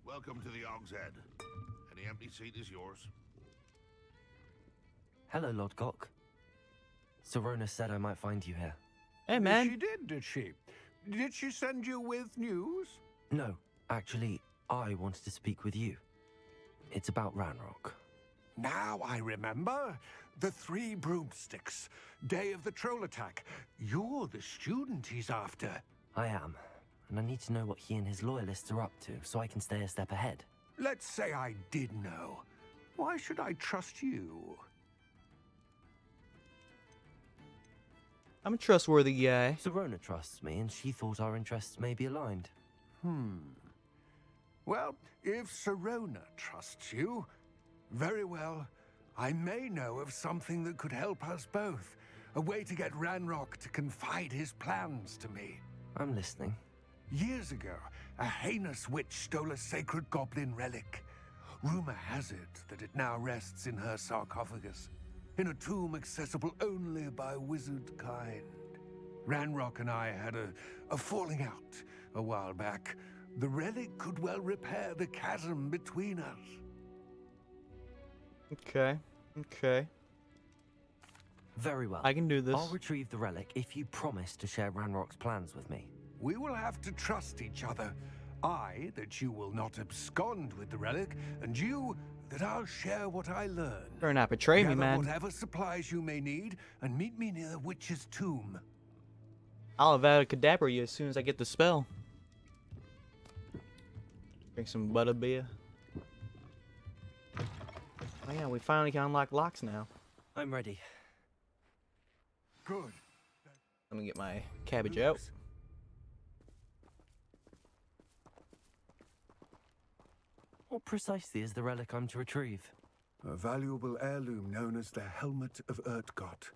Welcome to the Hogshead. Any empty seat is yours. Hello, Lord Gok. Serona said I might find you here. Hey, man. She did she? Did she send you with news? No, actually, I wanted to speak with you. It's about Ranrock. Now I remember. The 3 broomsticks. Day of the troll attack. You're the student he's after. I am, and I need to know what he and his loyalists are up to so I can stay a step ahead. Let's say I did know. Why should I trust you? I'm a trustworthy guy. Serona trusts me, and she thought our interests may be aligned. Well, if Serona trusts you, very well. I may know of something that could help us both. A way to get Ranrock to confide his plans to me. I'm listening. Years ago, a heinous witch stole a sacred goblin relic. Rumor has it that it now rests in her sarcophagus, in a tomb accessible only by wizard kind. Ranrock and I had a falling out a while back. The relic could well repair the chasm between us. Okay. Very well. I can do this. I'll retrieve the relic if you promise to share Ranrock's plans with me. We will have to trust each other. I, that you will not abscond with the relic, and you, that I'll share what I learn. Better not betray me, Gather man. whatever supplies you may need, and meet me near the witch's tomb. I'll Avada-Kedavra you as soon as I get the spell. Drink some butterbeer. Oh yeah, we finally can unlock locks now. I'm ready. Good. Let me get my cabbage out. What precisely is the relic I'm to retrieve? A valuable heirloom known as the Helmet of Urtgot.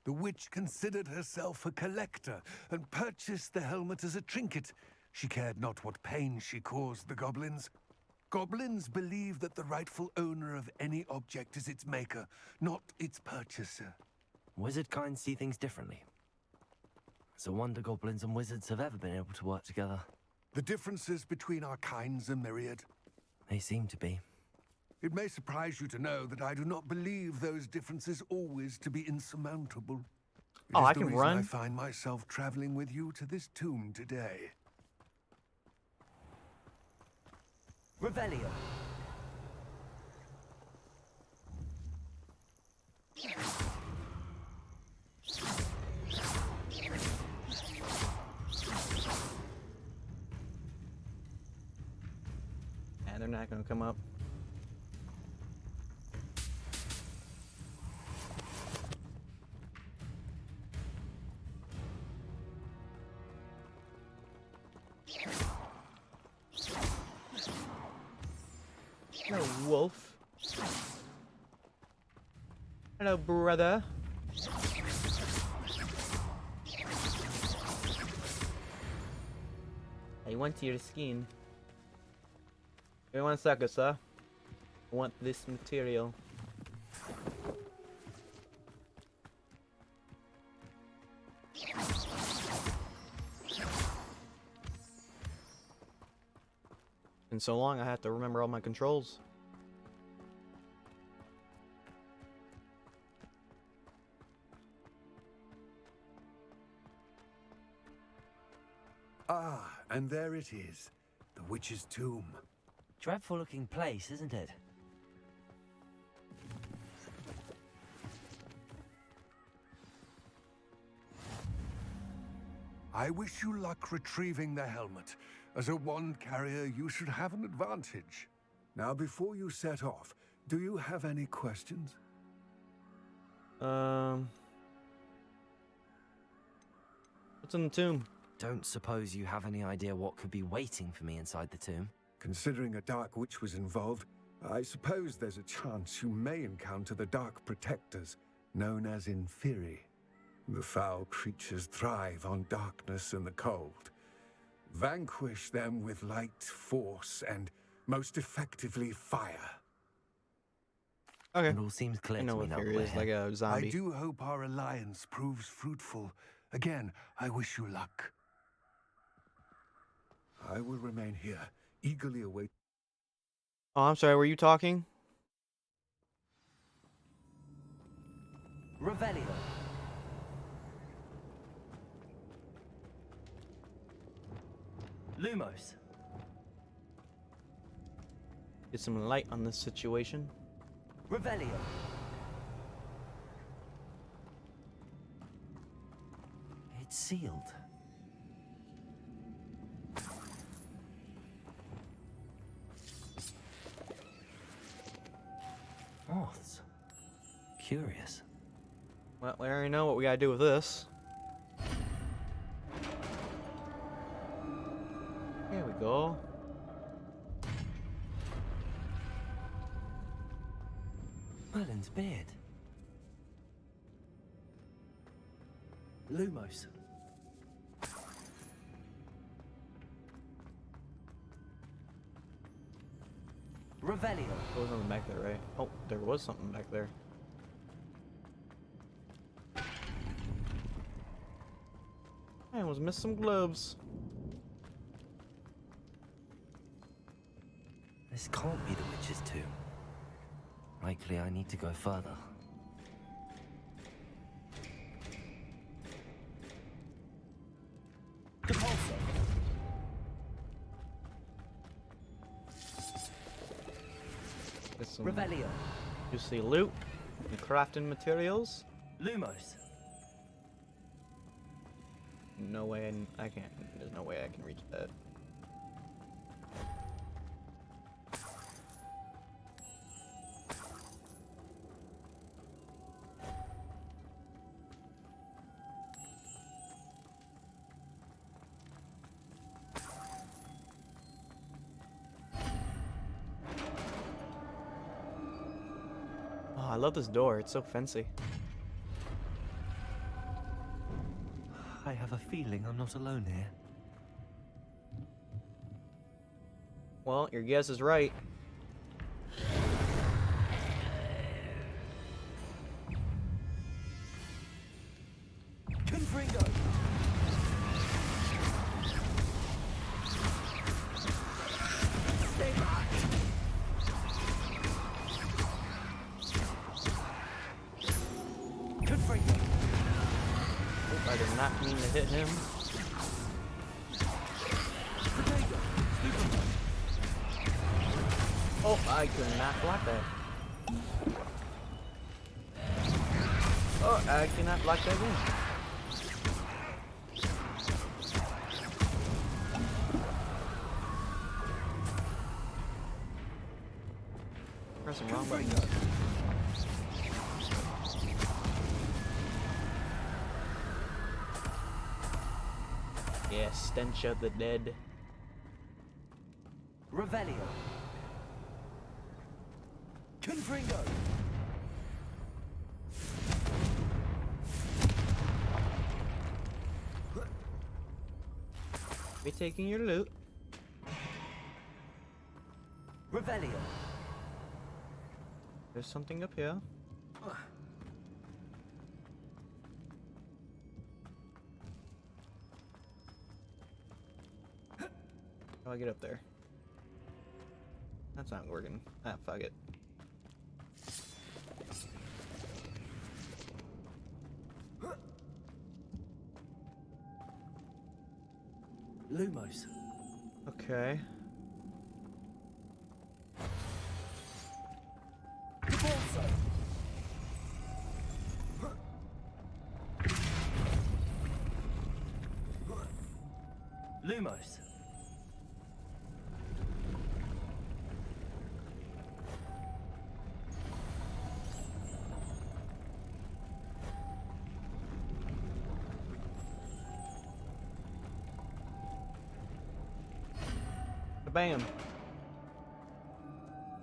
The witch considered herself a collector and purchased the helmet as a trinket. She cared not what pain she caused the goblins. Goblins believe that the rightful owner of any object is its maker, not its purchaser. Wizard kind see things differently. It's a wonder goblins and wizards have ever been able to work together. The differences between our kinds are myriad. They seem to be. It may surprise you to know that I do not believe those differences always to be insurmountable. It Oh, is I the can reason run? I find myself traveling with you to this tomb today. Revelio. And they're not gonna come up. Hello, wolf. Hello, brother. I want your skin. Give me 1 second, sir. I want this material. Been so long, I have to remember all my controls. Ah, and there it is. The witch's tomb. Dreadful looking place, isn't it? I wish you luck retrieving the helmet. As a wand carrier, you should have an advantage. Now, before you set off, do you have any questions? What's in the tomb? Don't suppose you have any idea what could be waiting for me inside the tomb? Considering a dark witch was involved, I suppose there's a chance you may encounter the Dark Protectors, known as Inferi. The foul creatures thrive on darkness and the cold. Vanquish them with light, force, and most effectively fire. Okay. It all seems I clear know to me what now. fear we're is, here. like a zombie. I do hope our alliance proves fruitful. Again, I wish you luck. I will remain here, eagerly await Oh, I'm sorry, were you talking? Revelio. Lumos. Get some light on this situation. Revelio. It's sealed. Moths. Curious. Well, we already know what we gotta do with this. There we go. Merlin's beard. Lumos. Revelio. There was something back there, right? Oh, there was something back there. I almost missed some gloves. This can't be the witch's tomb. Likely I need to go further. Depulso. Get some Revelio. juicy loot and crafting materials. Lumos. No way I can't. There's no way I can reach that. Oh, I love this door. It's so fancy. I have a feeling I'm not alone here. Well, your guess is right. Confringo. Stay back. Confringo. I did not mean to hit him. Oh, I could not block that. Oh, I cannot block that again. Pressing wrong button. Yeah, stench of the dead. Revelio. Confringo. Be taking your loot. Revelio. There's something up here. How do I get up there? That's not working. Ah, fuck it. Lumos. Okay. Depulso. Lumos. Bam.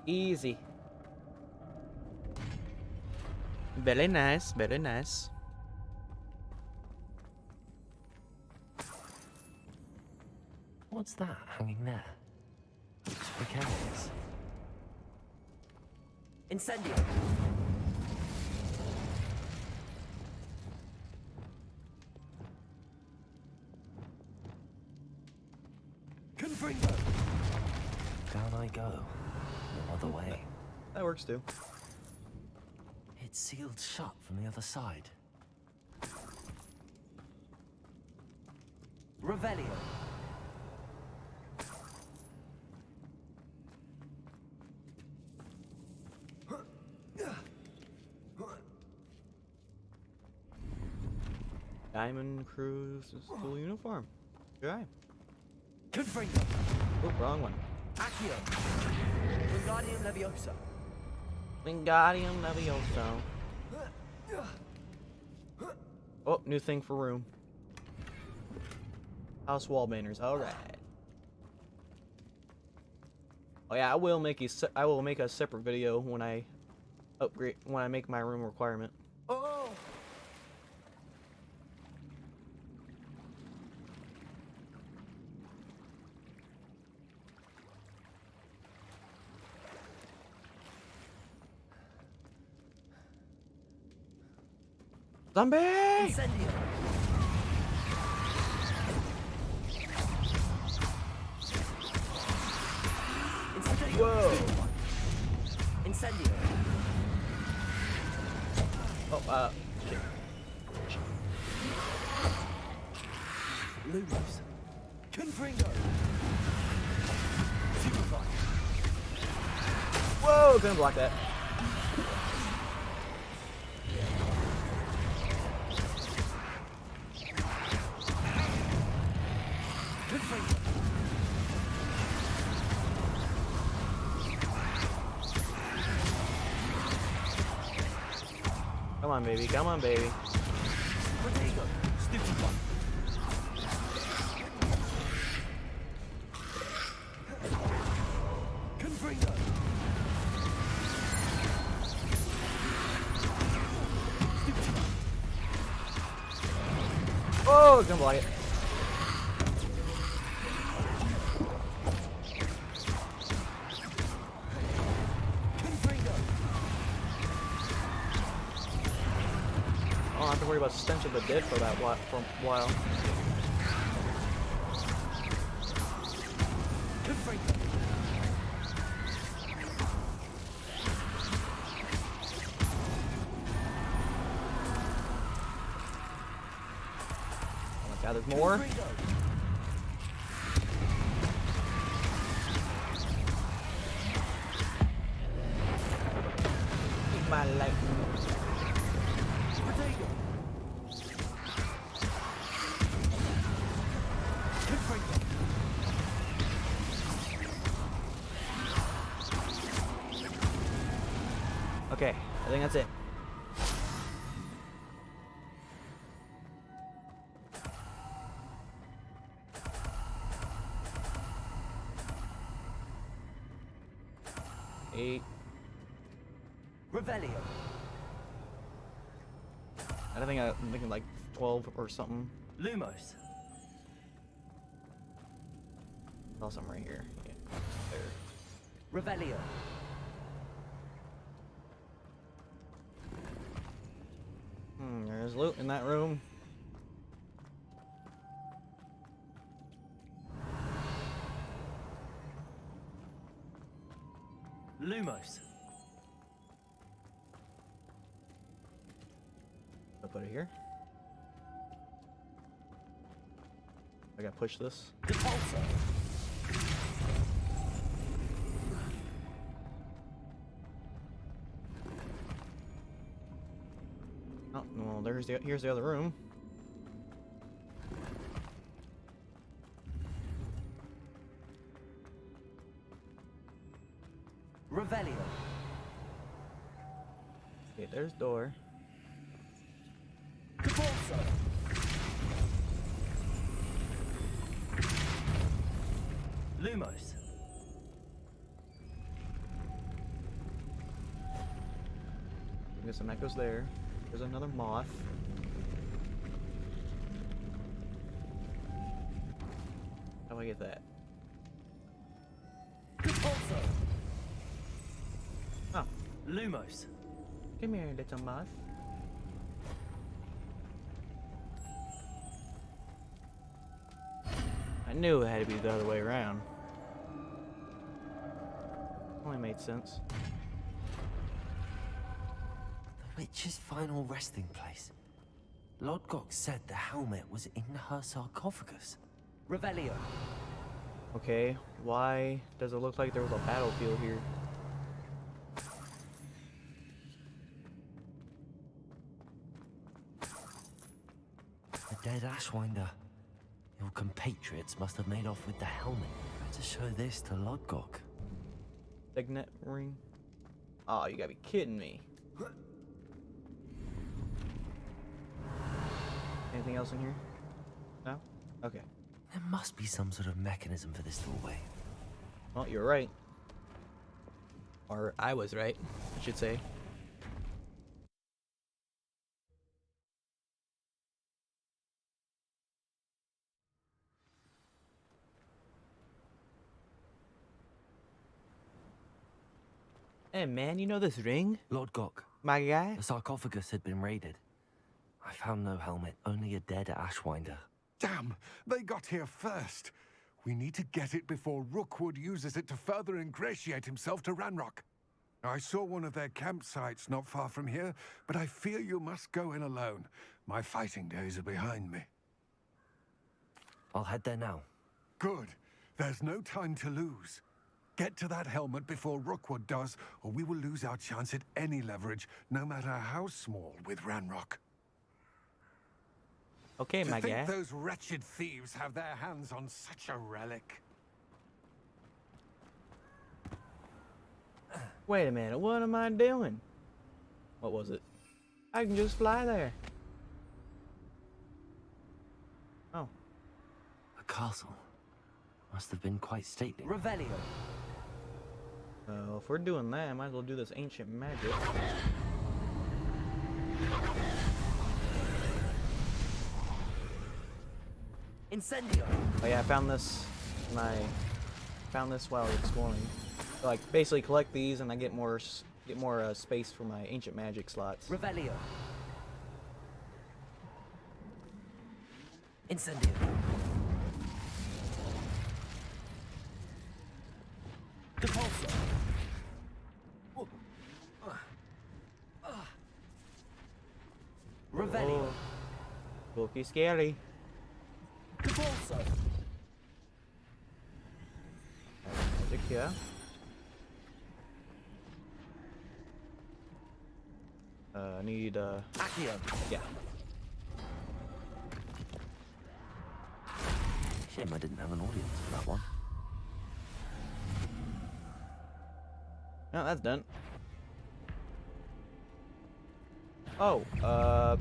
Easy. Very nice, very nice. What's that hanging there? Looks precarious. Incendio. Confringo. Down I go. other way. That works too. It's sealed shut from the other side. Revelio. Diamond Crew's full uniform. Good eye. Confringo. Oh, wrong one. Accio. Wingardium Leviosa. Wingardium Leviosa. Oh, new thing for room. House wall banners. All right. Oh yeah, I will make a separate video when I make my room requirement. Oh! Zombie! Incendio. Whoa! Incendio. Oh, shit. Lumos. Confringo. Superfly. Whoa! Gonna block that. Confringo. Come on, baby. Come on, baby. Protego. Stupefy. Confringo. Oh, gonna block it. Confringo. I don't have to worry about stench of the dead for that for a while. Confringo. Oh my god, there's more. Confringo. Keep my light. Protego. Confringo. Okay, I think that's it. Eight. Revelio. I think I'm thinking like 12 or something. Lumos. Oh, something right here. Yeah. There. Revelio. There's loot in that room. Lumos. I'll put it here. I gotta push this. Depulso. Oh, well, here's the other room. Revelio. Okay, there's door. Depulso. Lumos. Get some echoes there. There's another moth. How do I get that? Depulso. Oh, Lumos. come here, little moth. I knew it had to be the other way around. Only made sense. The witch's final resting place. Lodgok said the helmet was in her sarcophagus. Revelio. Okay, why does it look like there was a battlefield here? The dead Ashwinder. Your compatriots must have made off with the helmet to show this to Lodgok. Signet ring? Oh, you gotta be kidding me. Anything else in here? No? Okay. There must be some sort of mechanism for this doorway. Well, you're right. Or I was right, I should say. Hey man, you know this ring? Lodgok, My guy? the sarcophagus had been raided. I found no helmet, only a dead Ashwinder. Damn, they got here first. We need to get it before Rookwood uses it to further ingratiate himself to Ranrock. I saw one of their campsites not far from here, but I fear you must go in alone. My fighting days are behind me. I'll head there now. Good. There's no time to lose. Get to that helmet before Rookwood does, or we will lose our chance at any leverage, no matter how small, with Ranrock. Okay, my To think guy. those wretched thieves have their hands on such a relic. Wait a minute, what am I doing? What was it? I can just fly there. Oh. The castle must have been quite stately. Revelio. If we're doing that, I might as well do this ancient magic. Incendio. Oh yeah, I found this. Found this while exploring. So, like, basically collect these, and I get more space for my ancient magic slots. Revelio. Incendio. Depulso. Revelio. Spooky scary. Depulso. Magic here. I need Accio. yeah. Shame I didn't have an audience for that one. No, that's done. Oh,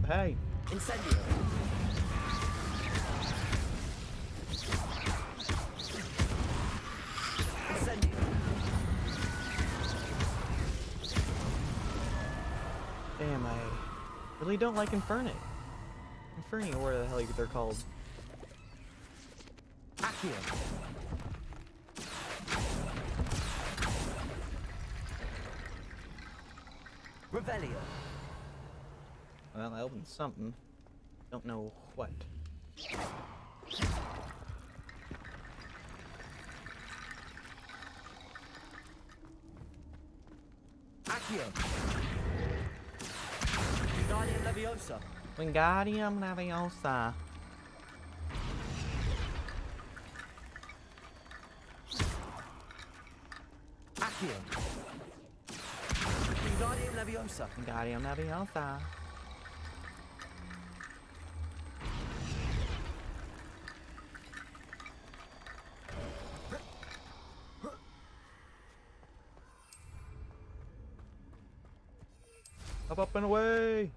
hey. Incendio. Incendio. Damn, I really don't like Inferni. Inferni, or whatever the hell they're called. Accio. Revelio. Well, I opened something. Don't know what. Accio. Wingardium Leviosa. Wingardium Leviosa. Accio. Wingardium Leviosa. Wingardium Leviosa. Up and away!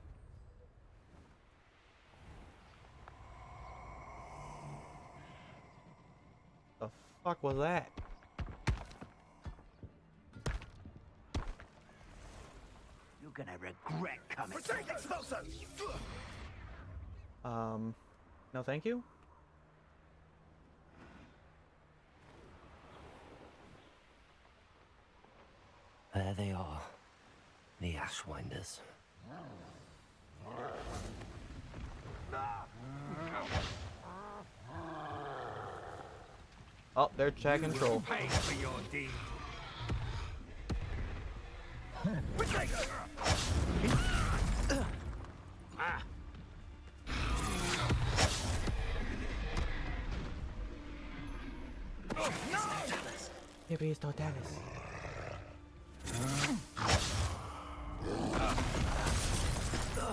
The fuck was that? You're gonna regret coming. No thank you? There they are. The Ashwinders. Oh, they're check control. Pay for your deed. Maybe it's Totalis.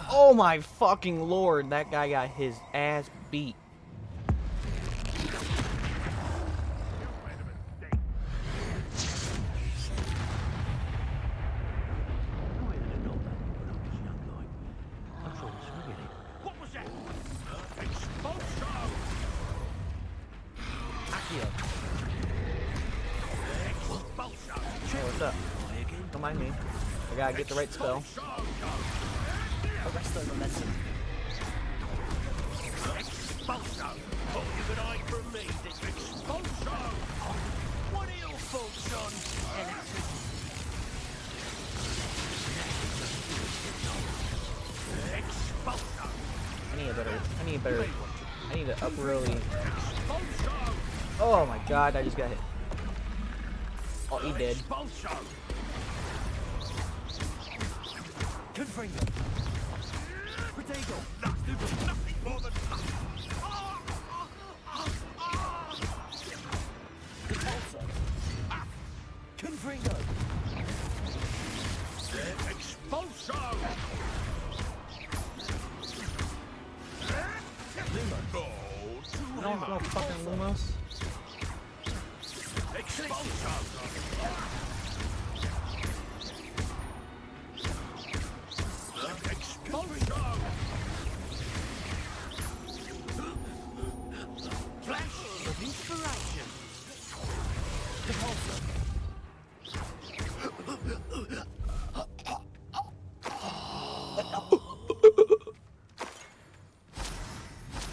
Oh my fucking lord, that guy got his ass beat. What was that? Hey, what's up? Don't mind me. I gotta get the right spell. Arrest the momentum. Expulso! All you can hide from me is expulso! What are your thoughts on expulso? I need to up really. Oh my god, I just got hit. Oh, he did. Expulso! Confringo. Protego. Nothing more than Confringo. expulso! No, no fucking Lumos. Expulso! Expulso! Flash of inspiration!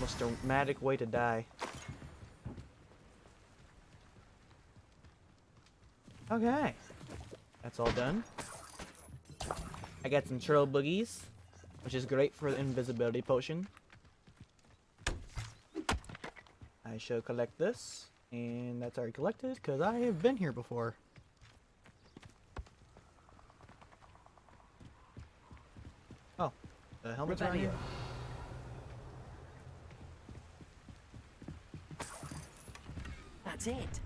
Most dramatic way to die. Okay. That's all done. I got some churl boogies, which is great for the invisibility potion. I shall collect this, and that's already collected because I have been here before. Oh, the helmet's around here. That's it.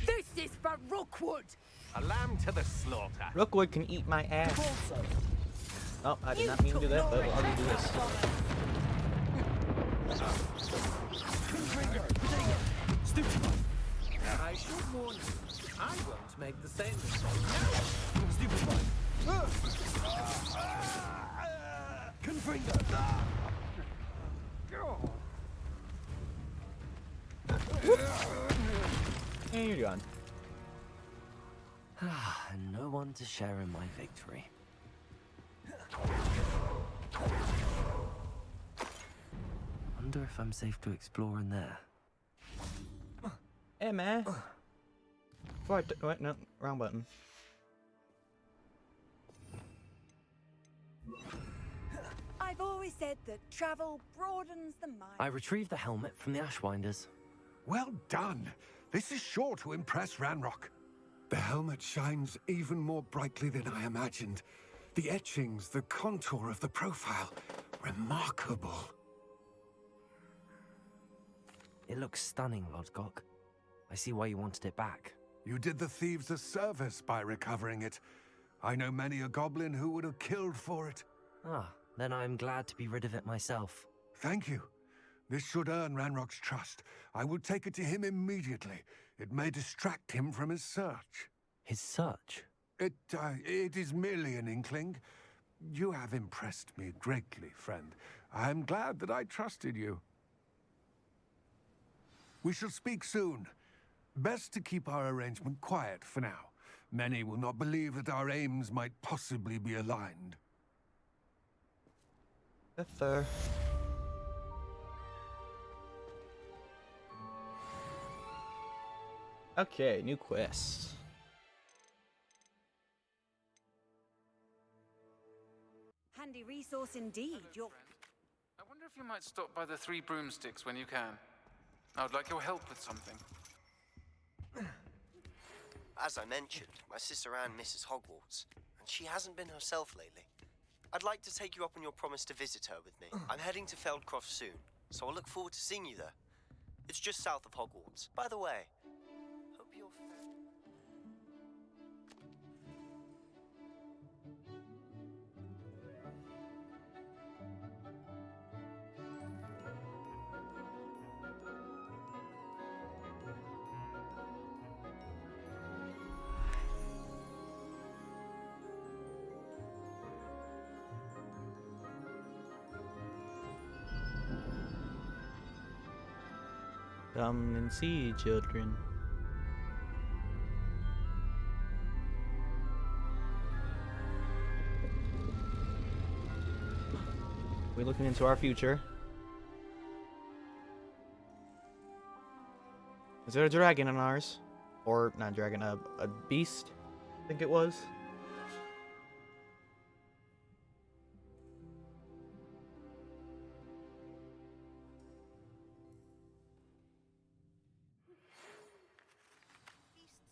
This is for Rookwood! A lamb to the slaughter. Rookwood can eat my ass. Oh, I did not mean to do that, but I'll just do this. I should warn you, I won't make the same mistake. And you're gone. And no one to share in my victory. Wonder if I'm safe to explore in there. Hey, man. Wait, no, wrong button. I've always said that travel broadens the mind. I retrieved the helmet from the Ashwinders. Well done. This is sure to impress Ranrock. The helmet shines even more brightly than I imagined. The etchings, the contour of the profile, remarkable. It looks stunning, Lodgok. I see why you wanted it back. You did the thieves a service by recovering it. I know many a goblin who would have killed for it. Ah, then I'm glad to be rid of it myself. Thank you. This should earn Ranrock's trust. I will take it to him immediately. It may distract him from his search. His search? It is merely an inkling. You have impressed me greatly, friend. I am glad that I trusted you. We shall speak soon. Best to keep our arrangement quiet for now. Many will not believe that our aims might possibly be aligned. That's fair. Okay, new quest. Handy resource indeed. You're I wonder if you might stop by the Three Broomsticks when you can. I would like your help with something. As I mentioned, my sister Anne misses Hogwarts, and she hasn't been herself lately. I'd like to take you up on your promise to visit her with me. I'm heading to Feldcroft soon, so I look forward to seeing you there. It's just south of Hogwarts. By the way, hope you're... Come and see, children. We're looking into our future. Is there a dragon in ours? Or, not dragon, a beast? I think it was.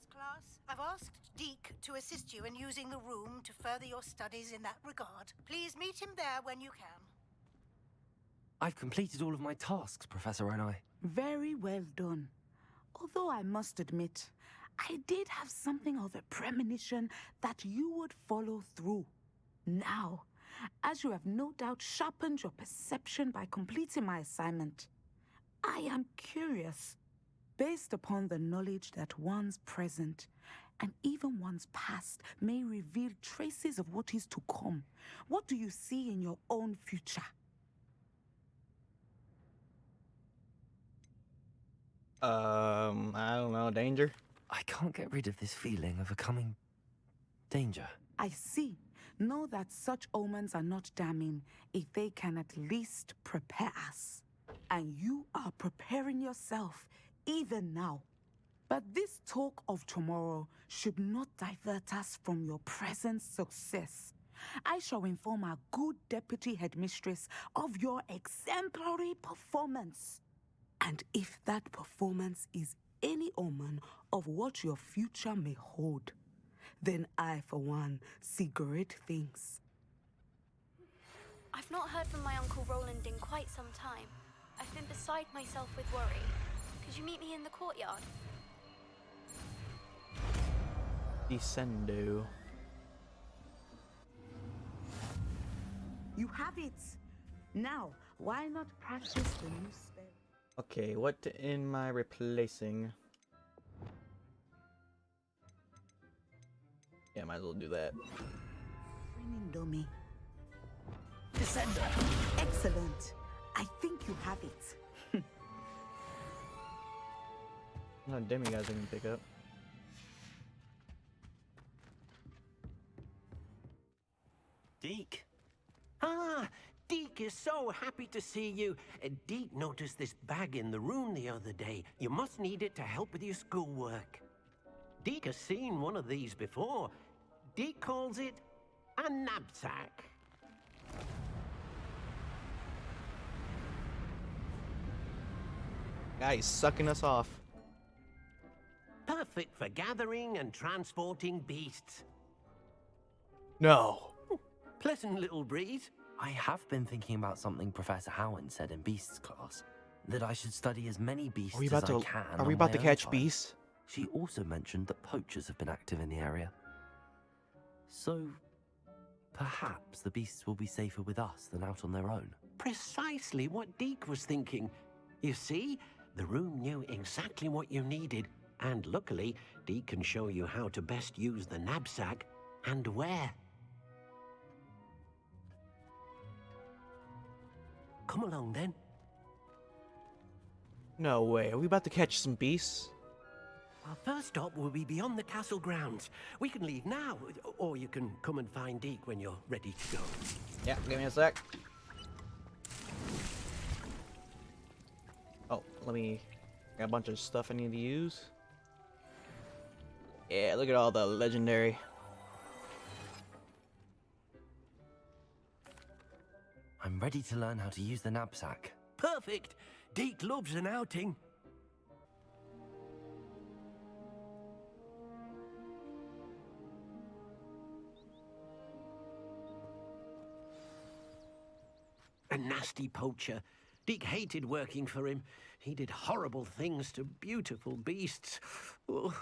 Class, I've asked Deke to assist you in using the room to further your studies in that regard. Please meet him there when you can. I've completed all of my tasks, Professor Onai. Very well done. Although I must admit, I did have something of a premonition that you would follow through. Now, as you have no doubt sharpened your perception by completing my assignment, I am curious. Based upon the knowledge that one's present and even one's past may reveal traces of what is to come, what do you see in your own future? I don't know, danger? I can't get rid of this feeling of a coming danger. I see. Know that such omens are not damning if they can at least prepare us. And you are preparing yourself even now. But this talk of tomorrow should not divert us from your present success. I shall inform our good deputy headmistress of your exemplary performance. And if that performance is any omen of what your future may hold, then I, for one, see great things. I've not heard from my Uncle Roland in quite some time. I've been beside myself with worry. Could you meet me in the courtyard? Descendo. You have it. Now, why not practice the new spell? Okay, what am I replacing? Yeah, might as well do that. Training dummy. Descender. Excellent. I think you have it. No demigods I can pick up. Deke? Ah, Deke is so happy to see you. Deke noticed this bag in the room the other day. You must need it to help with your schoolwork. Deke has seen one of these before. Deke calls it a knapsack. Guy's sucking us off. Perfect for gathering and transporting beasts. No. Pleasant little breeze. I have been thinking about something Professor Howard said in Beasts class. That I should study as many beasts as I can. Are we about to catch beasts? She also mentioned that poachers have been active in the area. So, perhaps the beasts will be safer with us than out on their own. Precisely what Deke was thinking. You see, the room knew exactly what you needed, and luckily, Deke can show you how to best use the knapsack and where. Come along then. No way. Are we about to catch some beasts? Our first stop will be beyond the castle grounds. We can leave now, or you can come and find Deke when you're ready to go. Yeah, give me a sec. Oh, let me... got a bunch of stuff I need to use. Yeah, look at all the legendary. I'm ready to learn how to use the knapsack. Perfect! Deke loves an outing. A nasty poacher. Deke hated working for him. He did horrible things to beautiful beasts. Oh.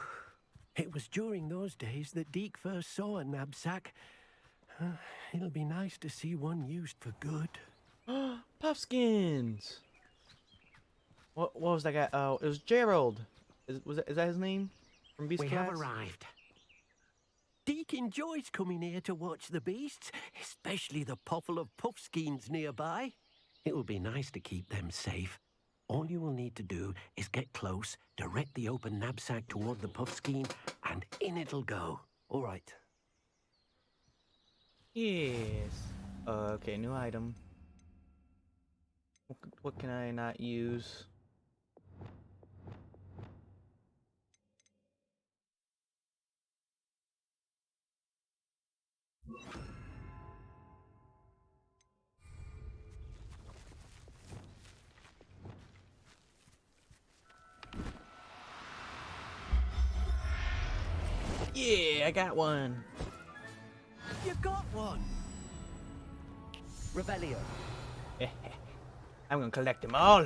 It was during those days that Deke first saw a knapsack. It'll be nice to see one used for good. Puffskins! What was that guy? Oh, it was Gerald. Is that his name? From Beast We Class? have arrived. Deke enjoys coming here to watch the beasts, especially the potful of puffskins nearby. It will be nice to keep them safe. All you will need to do is get close, direct the open knapsack toward the puffskein, and in it'll go. All right. Yes. Okay, new item. What can I not use? Yeah, I got one. You got one. Revelio. I'm gonna collect them all.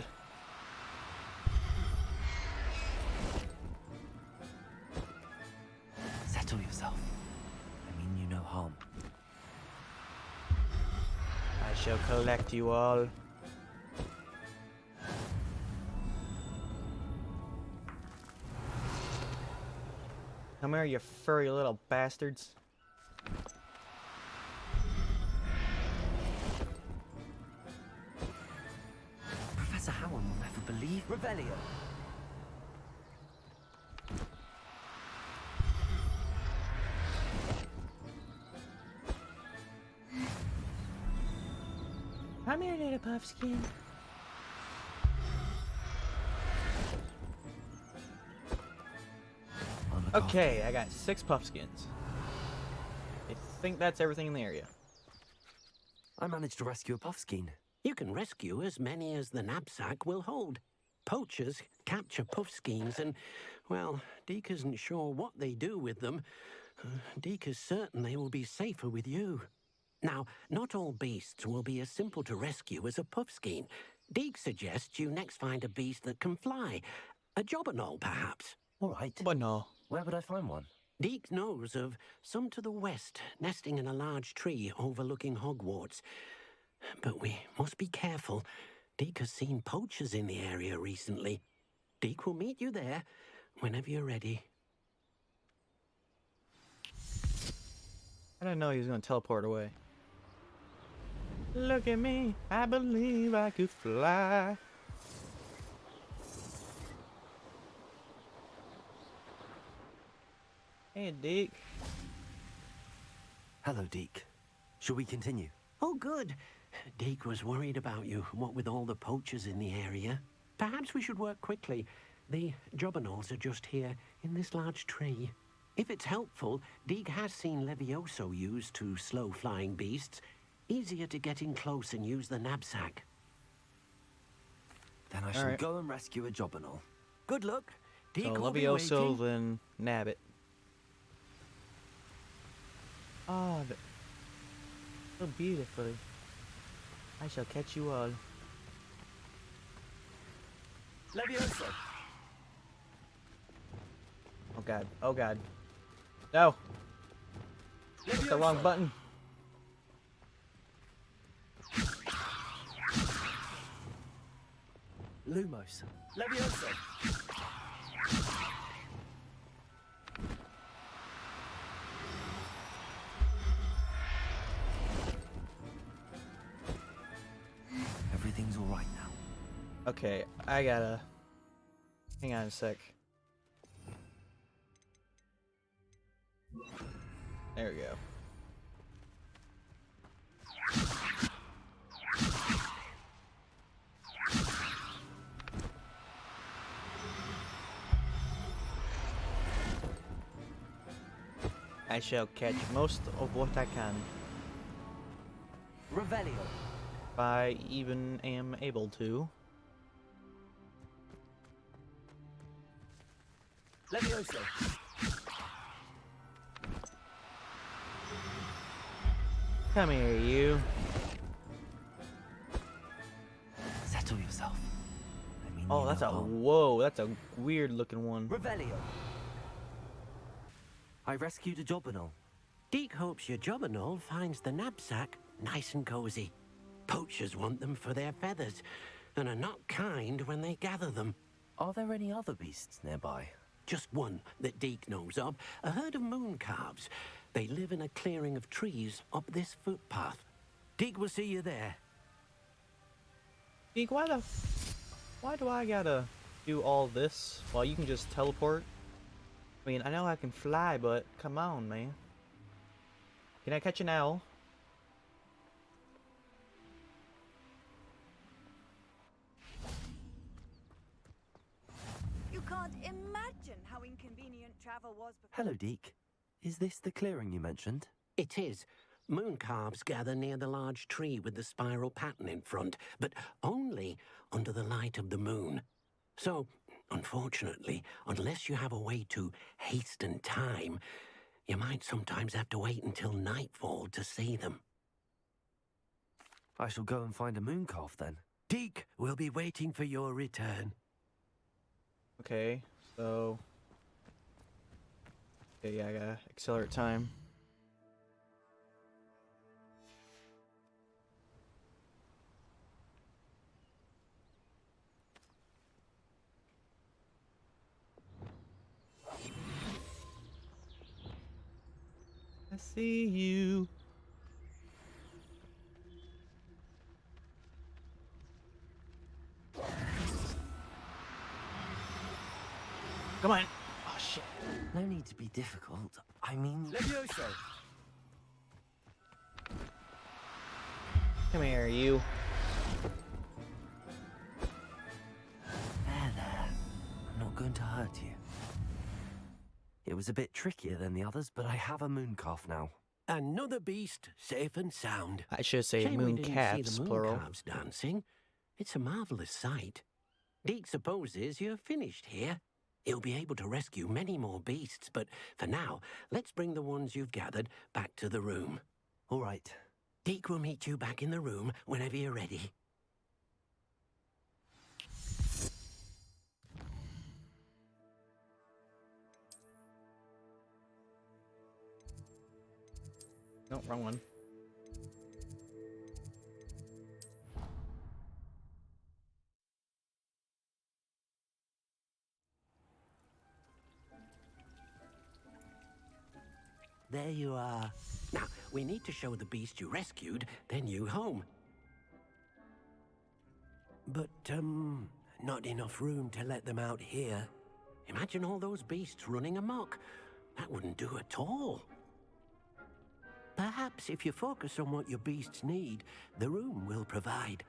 Settle yourself. I mean you no harm. I shall collect you all. Come here, you furry little bastards. Professor Howard will never believe. Revelio. Come here, little puffskin. Okay, I got 6 puffskins. I think that's everything in the area. I managed to rescue a puffskein. You can rescue as many as the knapsack will hold. Poachers capture puffskeins and, well, Deke isn't sure what they do with them. Deke is certain they will be safer with you. Now, not all beasts will be as simple to rescue as a puffskein. Deke suggests you next find a beast that can fly. A jobberknoll, perhaps. All right. But no. Where would I find one? Deke knows of some to the west, nesting in a large tree overlooking Hogwarts. But we must be careful. Deke has seen poachers in the area recently. Deke will meet you there whenever you're ready. I didn't know he was gonna teleport away. Look at me, I believe I could fly. Hey, Deke. Hello, Deke. Shall we continue? Oh, good. Deke was worried about you, what with all the poachers in the area. Perhaps we should work quickly. The jobberknolls are just here, in this large tree. If it's helpful, Deke has seen Levioso used to slow flying beasts. Easier to get in close and use the knapsack. Then I shall go and rescue a jobberknoll. Good luck. Deke So will be Levioso, waiting. then Nabbit. Oh, so beautifully. I shall catch you all. Levioso. Oh god. Oh god. No. That's the wrong button. Lumos. Levioso. Everything's all right now. Okay, I gotta... Hang on a sec. There we go. I shall catch most of what I can. Revelio. If I even am able to. Levioso. Come here, you. Oh, that's a whoa. That's a weird looking one. Revelio. I rescued a Jobberknoll. Deke hopes your Jobberknoll finds the knapsack nice and cozy. Poachers want them for their feathers, and are not kind when they gather them. Are there any other beasts nearby? Just one that Deke knows of, a herd of moon calves. They live in a clearing of trees up this footpath. Deke will see you there. Deke, why do I gotta do all this while you can just teleport? I mean, I know I can fly, but come on, man. Can I catch an owl? You can't imagine how inconvenient travel was before. Hello, Deke. Is this the clearing you mentioned? It is. Moon calves gather near the large tree with the spiral pattern in front, but only under the light of the moon. So, unfortunately, unless you have a way to hasten time, you might sometimes have to wait until nightfall to see them. I shall go and find a moon calf then. Deke will be waiting for your return. Okay, so... Okay, yeah, I gotta accelerate time. I see you. Come on. Oh, shit. No need to be difficult. I mean... Levioso! Come here, you. There. I'm not going to hurt you. It was a bit trickier than the others, but I have a moon calf now. Another beast, safe and sound. I should say Shame we moon didn't calves, see the moon plural. calves dancing. It's a marvelous sight. Deke supposes you're finished here. He'll be able to rescue many more beasts, but for now, let's bring the ones you've gathered back to the room. All right. Deke will meet you back in the room whenever you're ready. No, wrong one. There you are. Now, we need to show the beast you rescued their new home. But, not enough room to let them out here. Imagine all those beasts running amok. That wouldn't do at all. Perhaps if you focus on what your beasts need, the room will provide.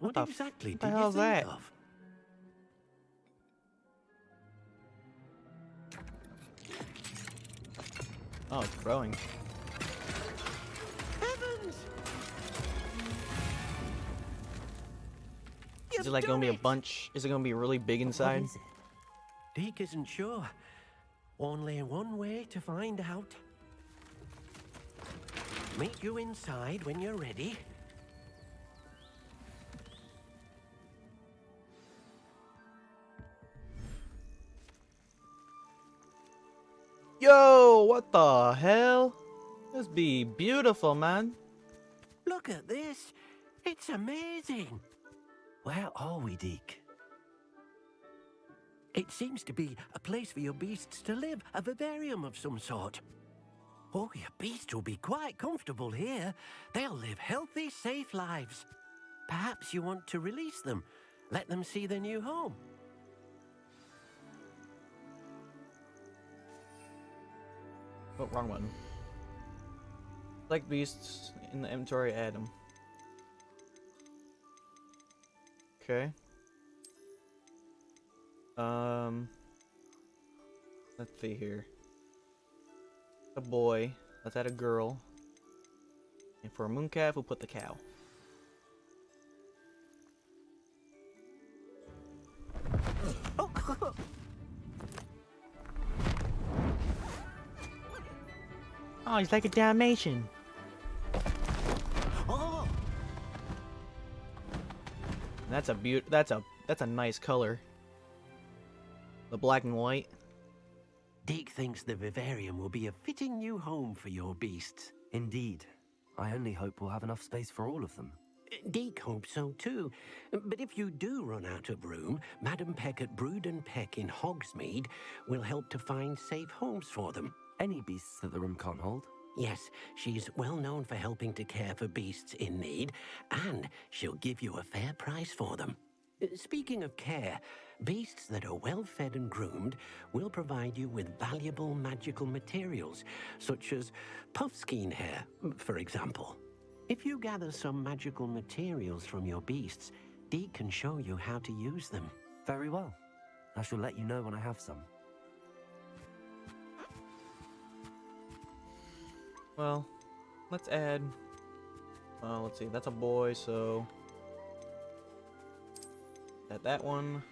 What exactly what the did you hell's think that? of? Oh, it's growing. Heavens! Is it like gonna be a bunch? Is it gonna be really big inside? What is it? Deke isn't sure. Only one way to find out. Meet you inside when you're ready. Yo, what the hell? This be beautiful, man. Look at this. It's amazing. Where are we, Deke? It seems to be a place for your beasts to live, a vivarium of some sort. Oh, your beasts will be quite comfortable here. They'll live healthy, safe lives. Perhaps you want to release them, let them see their new home. Oh, wrong one. Like beasts in the inventory, add them. Okay. Let's see here. A boy. Let's add a girl. And for a moon calf, we'll put the cow. Oh, he's like a Dalmatian. Oh! That's a nice color. The black and white. Deke thinks the vivarium will be a fitting new home for your beasts. Indeed. I only hope we'll have enough space for all of them. Deke hopes so too. But if you do run out of room, Madam Peck at Brood and Peck in Hogsmeade will help to find safe homes for them. Any beasts that the room can't hold? Yes, she's well known for helping to care for beasts in need, and she'll give you a fair price for them. Speaking of care, beasts that are well fed and groomed will provide you with valuable magical materials, such as puffskein hair, for example. If you gather some magical materials from your beasts, Deke can show you how to use them. Very well. I shall let you know when I have some. Well, let's add... Well, let's see. That's a boy, so... Add that one.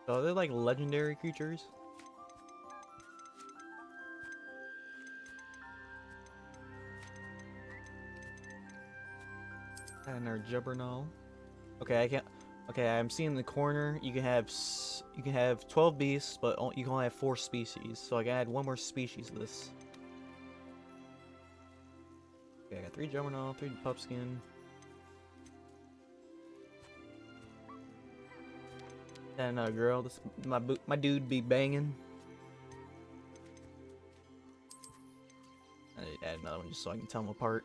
So they're like legendary creatures. And our Jubbernull. Okay, I can't. Okay, I'm seeing in the corner. You can have 12 beasts, but you can only have 4 species. So I can add one more species to this. Okay, I got 3 Jubbernull, 3 Puffskin. And a girl. This my dude be banging. I need to add another one just so I can tell them apart.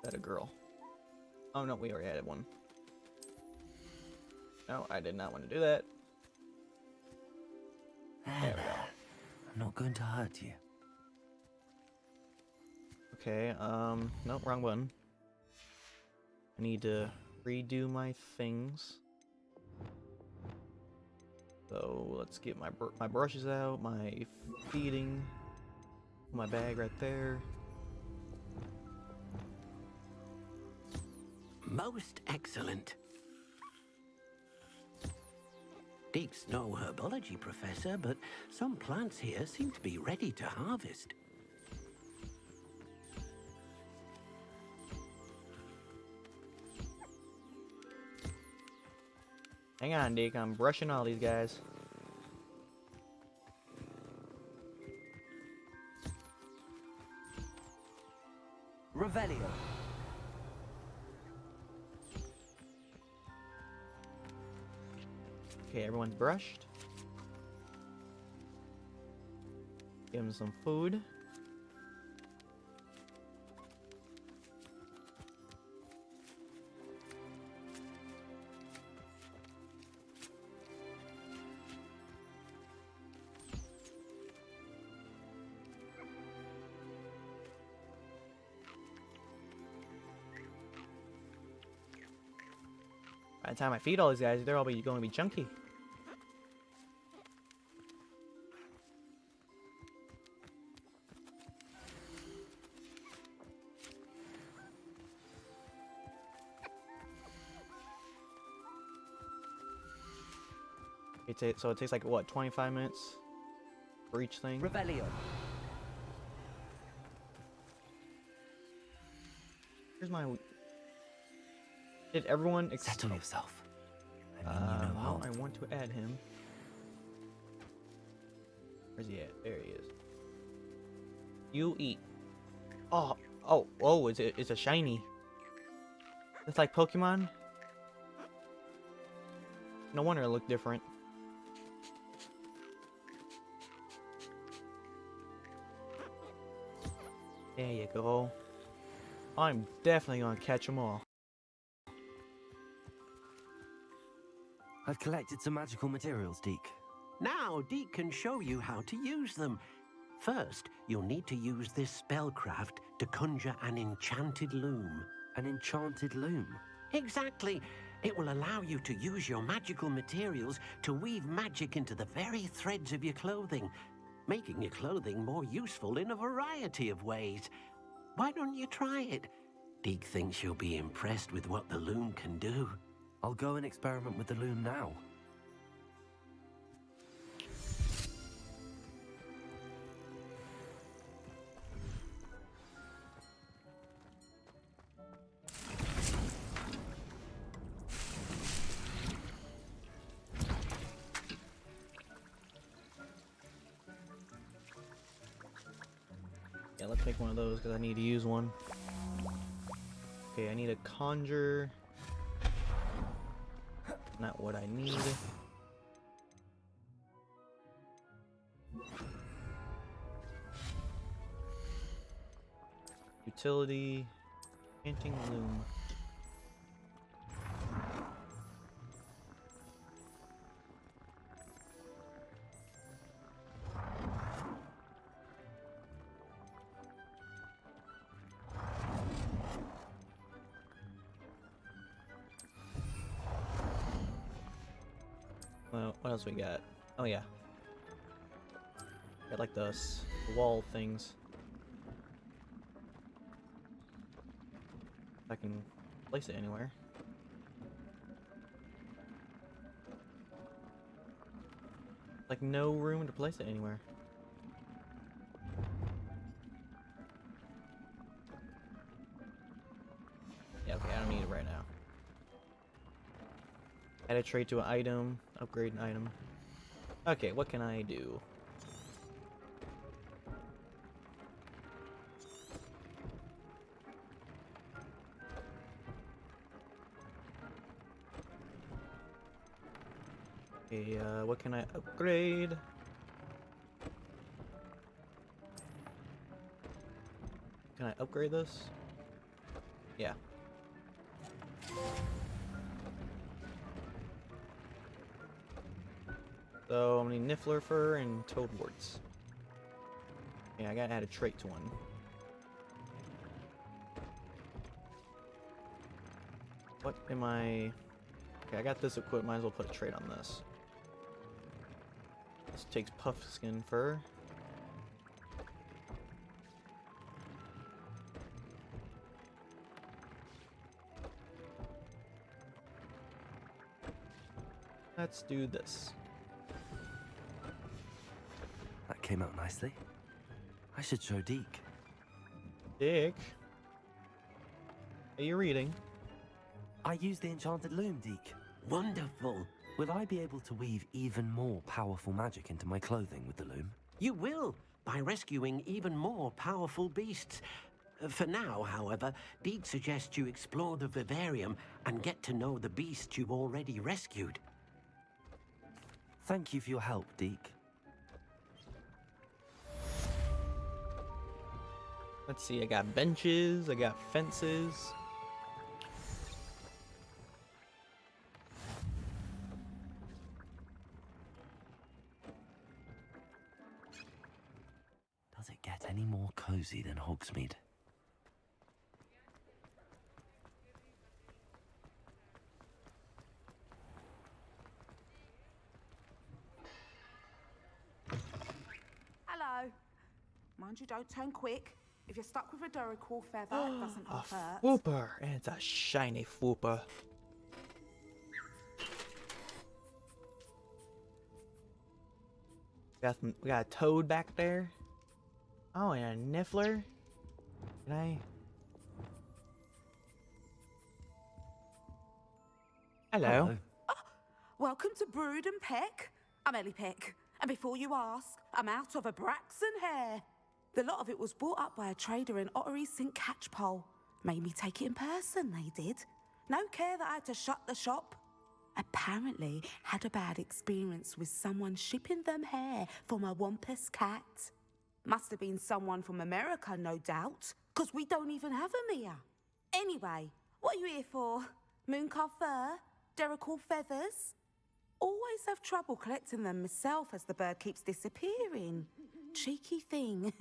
That a girl? Oh no, we already added one. No, I did not want to do that. There we go. I'm not going to hurt you. Okay, nope, wrong button. I need to redo my things. So let's get my brushes out, my feeding, my bag right there. Most excellent. Deke's no herbology professor, but some plants here seem to be ready to harvest. Hang on, Deke, I'm brushing all these guys. Revelio. Okay, everyone's brushed. Give them some food. By the time I feed all these guys, they're all going to be chunky. So it takes like, what, 25 minutes for each thing? Revelio. Here's my... Did everyone... Settle yourself. I mean, you know well, how... I want to add him. Where's he at? There he is. You eat. Oh, it's a shiny. It's like Pokemon. No wonder it looked different. There you go. I'm definitely gonna catch them all. I've collected some magical materials, Deke. Now, Deke can show you how to use them. First, you'll need to use this spellcraft to conjure an enchanted loom. An enchanted loom? Exactly. It will allow you to use your magical materials to weave magic into the very threads of your clothing. making your clothing more useful in a variety of ways. Why don't you try it? Deke thinks you'll be impressed with what the loom can do. I'll go and experiment with the loom now. Yeah, let's make one of those because I need to use one. Okay, I need a conjure. Not what I need. Utility. Painting loom. Well, what else we got? Oh yeah. Got like the wall things. I can place it anywhere. Like no room to place it anywhere. Yeah, okay, I don't need it right now. Add a trait to an item, upgrade an item. Okay, what can I do? Okay, what can I upgrade? Can I upgrade this? Yeah. So I'm gonna need Niffler fur and toad warts. Yeah, I gotta add a trait to one. What am I? Okay, I got this equipped. Might as well put a trait on this. This takes puffskin fur. Let's do this. That came out nicely. I should show Deke. Dick? Are you reading? I used the enchanted loom, Deke. Wonderful. Will I be able to weave even more powerful magic into my clothing with the loom? You will, by rescuing even more powerful beasts. For now, however, Deke suggests you explore the vivarium and get to know the beasts you've already rescued. Thank you for your help, Deke. Let's see, I got benches, I got fences. Does it get any more cozy than Hogsmeade? Hello. Mind you, don't turn quick. If you're stuck with a Duracell feather, it doesn't A hurt. Fwooper, and it's a shiny Fwooper. We got a toad back there. Oh, and a Niffler. Can I? Hello. Welcome to Brood and Peck. I'm Ellie Peck. And before you ask, I'm out of a Braxton hair. The lot of it was bought up by a trader in Ottery St. Catchpole. Made me take it in person, they did. No care that I had to shut the shop. Apparently had a bad experience with someone shipping them hair from a Wampus cat. Must have been someone from America, no doubt, because we don't even have them here. Anyway, what are you here for? Mooncalf fur? Duracell feathers? Always have trouble collecting them myself as the bird keeps disappearing. Cheeky thing.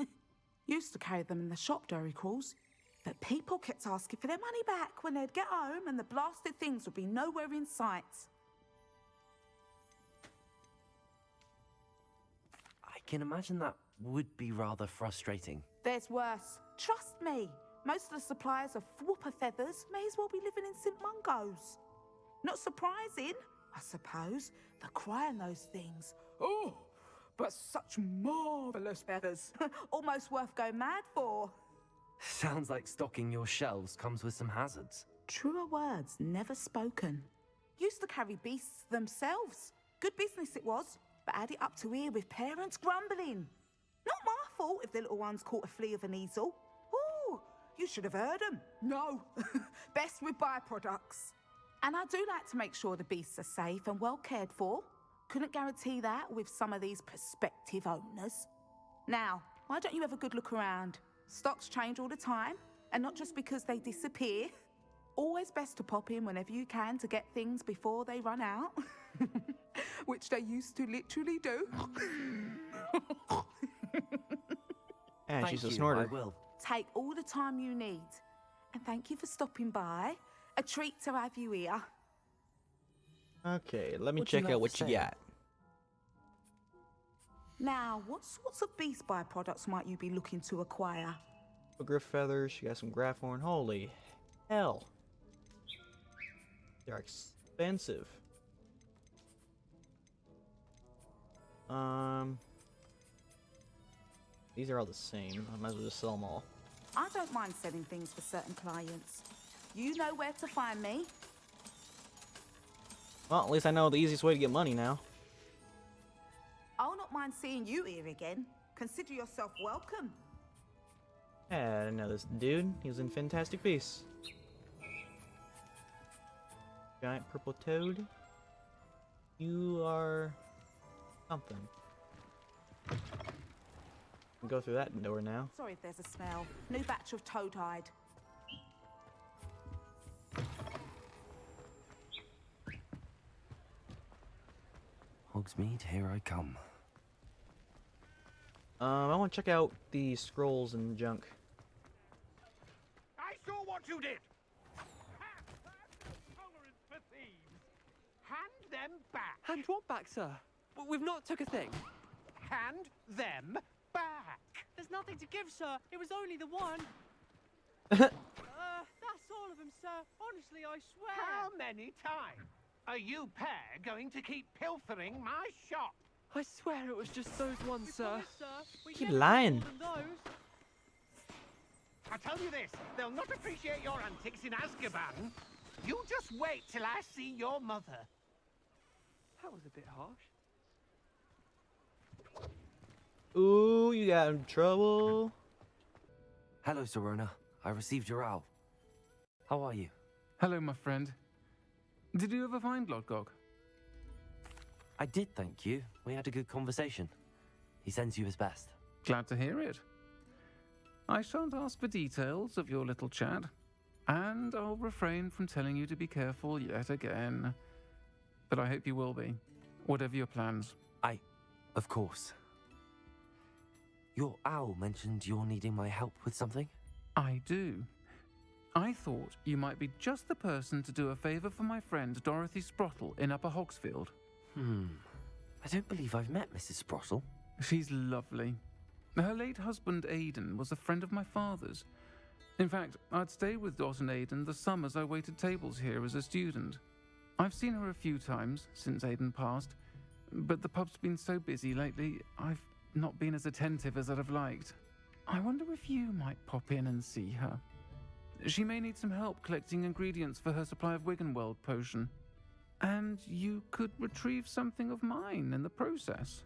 Used to carry them in the shop, Duracalls, but people kept asking for their money back when they'd get home and the blasted things would be nowhere in sight. I can imagine that would be rather frustrating. There's worse. Trust me. Most of the suppliers of whooper feathers may as well be living in St. Mungo's. Not surprising, I suppose. The cry on those things. Oh, but such marvellous feathers. Almost worth going mad for. Sounds like stocking your shelves comes with some hazards. Truer words never spoken. Used to carry beasts themselves. Good business it was, but add it up to here with parents grumbling. Not my fault if the little ones caught a flea of an easel. Ooh, you should have heard them. No, best with byproducts. And I do like to make sure the beasts are safe and well cared for. Couldn't guarantee that with some of these prospective owners. Now, why don't you have a good look around? Stocks change all the time, and not just because they disappear. Always best to pop in whenever you can to get things before they run out. Which they used to literally do. And she's a Thank you, snorter. I will. Take all the time you need. And thank you for stopping by. A treat to have you here. Okay, let me What'd you check have out to what you say? got. Now, what sorts of beast byproducts might you be looking to acquire? Griff feathers, she got some grapphorn. Holy hell. They're expensive. These are all the same. I might as well just sell them all. I don't mind selling things for certain clients. You know where to find me. Well, at least I know the easiest way to get money now. I'll not mind seeing you here again. Consider yourself welcome. Yeah, I didn't know this dude. He was in Fantastic Beasts. Giant purple toad. You are something. Can go through that door now. Sorry if there's a smell. New batch of toad hide. Hogsmeade, here I come. I want to check out the scrolls and junk. I saw what you did! Tolerance for thieves! Hand them back! Hand what back, sir? We've not took a thing. Hand them back! There's nothing to give, sir. It was only the one. That's all of them, sir. Honestly, I swear. How many times are you pair going to keep pilfering my shop? I swear it was just those ones, sir. Keep lying. I tell you this, they'll not appreciate your antics in Azkaban. You just wait till I see your mother. That was a bit harsh. Ooh, you got in trouble. Hello, Serona. I received your owl. How are you? Hello, my friend. Did you ever find Lodgok? I did, thank you. We had a good conversation. He sends you his best. Glad to hear it. I shan't ask for details of your little chat, and I'll refrain from telling you to be careful yet again. But I hope you will be, whatever your plans. Of course. Your owl mentioned you're needing my help with something? I do. I thought you might be just the person to do a favor for my friend Dorothy Sprottle in Upper Hogsfield. I don't believe I've met Mrs. Sprottle. She's lovely. Her late husband Aidan was a friend of my father's. In fact, I'd stay with Dot and Aidan the summers I waited tables here as a student. I've seen her a few times since Aidan passed, but the pub's been so busy lately, I've not been as attentive as I'd have liked. I wonder if you might pop in and see her. She may need some help collecting ingredients for her supply of Wiggenweld potion. And you could retrieve something of mine in the process.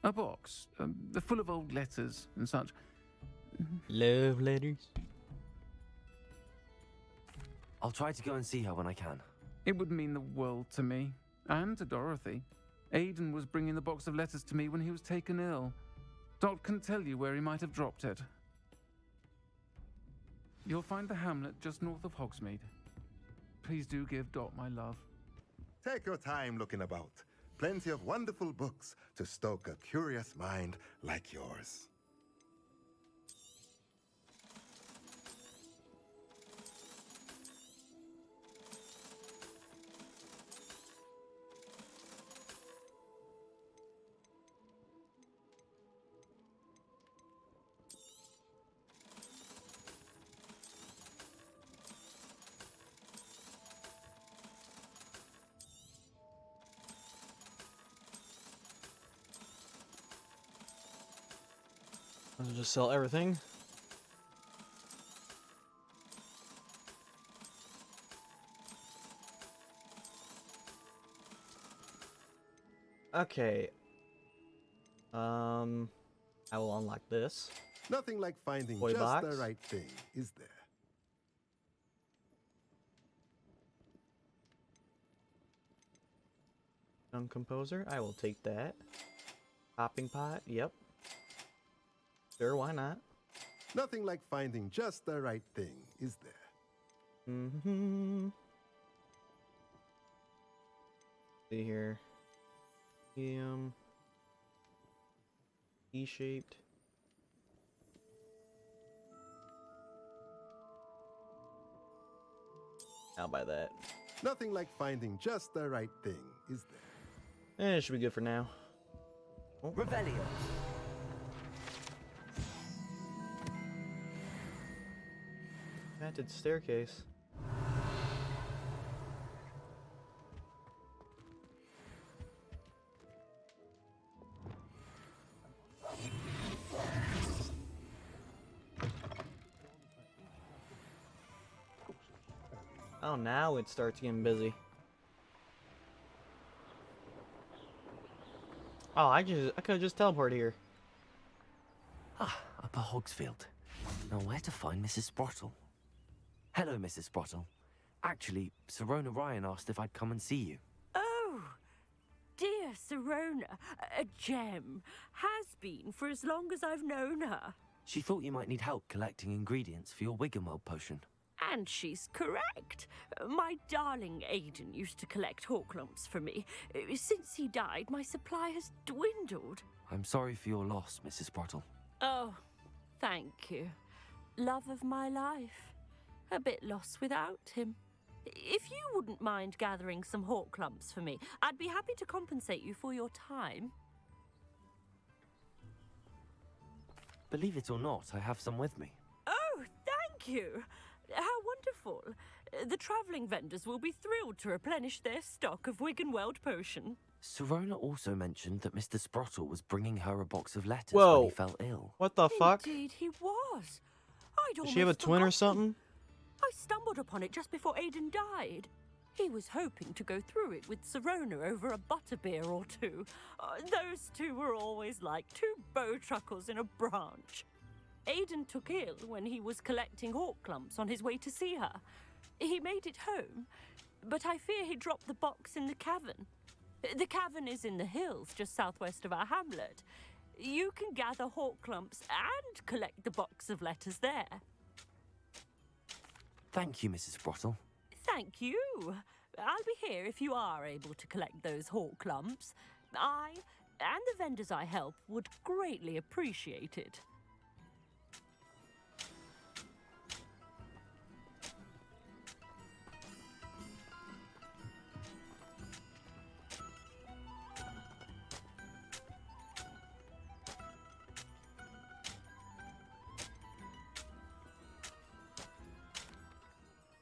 A box, full of old letters and such. Love letters. I'll try to go and see her when I can. It would mean the world to me, and to Dorothy. Aidan was bringing the box of letters to me when he was taken ill. Dot can tell you where he might have dropped it. You'll find the hamlet just north of Hogsmeade. Please do give Dot my love. Take your time looking about. Plenty of wonderful books to stoke a curious mind like yours. I'll just sell everything. Okay. I will unlock this. Nothing like finding Toy just box. the right thing, is there? Young composer, I will take that. Hopping pot, yep. Sure, why not? Nothing like finding just the right thing, is there? Mm-hmm. See here. Medium. E-shaped. I'll buy that. Nothing like finding just the right thing, is there? It should be good for now. Oh. Revelio. Patented staircase. Oh, now it starts getting busy. Oh, I could have just teleported here. Ah, Upper Hogsfield. Now where to find Mrs. Sprottle? Hello, Mrs. Sprottle. Actually, Sirona Ryan asked if I'd come and see you. Oh, dear Sirona, a gem. Has been for as long as I've known her. She thought you might need help collecting ingredients for your Wiggenweld potion. And she's correct. My darling Aiden used to collect Horklumps for me. Since he died, my supply has dwindled. I'm sorry for your loss, Mrs. Sprottle. Oh, thank you. Love of my life. A bit lost without him. If you wouldn't mind gathering some Horklumps for me, I'd be happy to compensate you for your time. Believe it or not, I have some with me. Oh, thank you. How wonderful. The travelling vendors will be thrilled to replenish their stock of Wiggenweld potion. Sirona also mentioned that Mr. Sprottle was bringing her a box of letters Whoa. when he fell ill. What the fuck? Indeed he was. Does she have a twin or something? I stumbled upon it just before Aiden died. He was hoping to go through it with Sirona over a butterbeer or two. Those two were always like two bowtruckles in a branch. Aiden took ill when he was collecting Horklumps on his way to see her. He made it home, but I fear he dropped the box in the cavern. The cavern is in the hills just southwest of our hamlet. You can gather Horklumps and collect the box of letters there. Thank you, Mrs. Sprottle. Thank you. I'll be here if you are able to collect those Horklumps. I and the vendors I help would greatly appreciate it.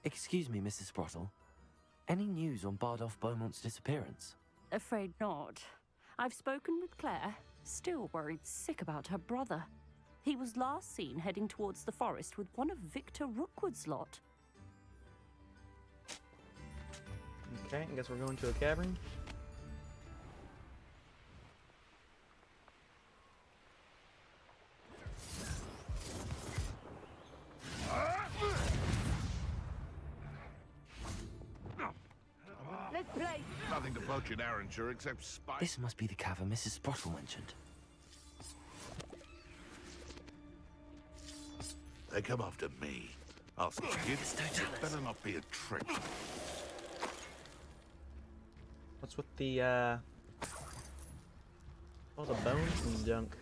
Excuse me, Mrs. Sprottle. Any news on Bardolph Beaumont's disappearance? Afraid not. I've spoken with Claire, still worried sick about her brother. He was last seen heading towards the forest with one of Victor Rookwood's lot. Okay, I guess we're going to a cavern. Let's play. Nothing to float your Derringer except spice. This must be the cavern Mrs. Sprottle mentioned. They come after me. I'll see kids. It better not be a trick. What's with the all the bones and junk?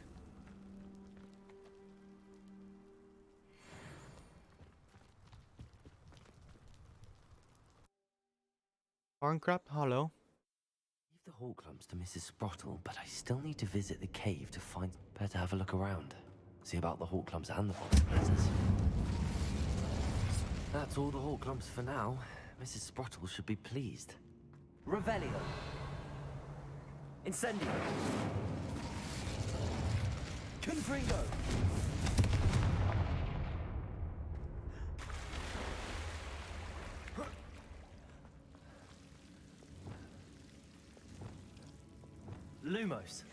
Barncrop Hollow. Leave the Horklumps to Mrs. Sprottle, but I still need to visit the cave to find... Better have a look around. See about the Horklumps and the box of letters. That's all the Horklumps for now. Mrs. Sprottle should be pleased. Revelio. Incendio. Confringo! Lumos.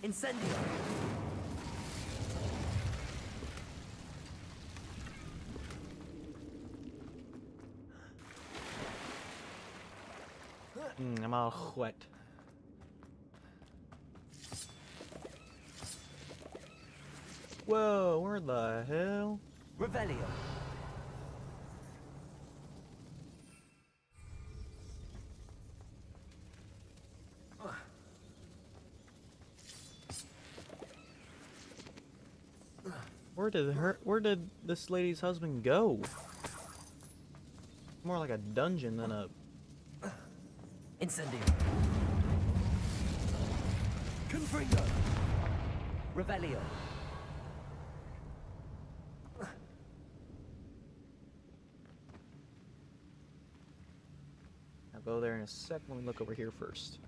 Incendio. I'm all wet. Whoa, where the hell? Revelio. Where did this lady's husband go? More like a dungeon than a... Incendio. Confringo. Revelio. I'll go there in a sec. Let me look over here first.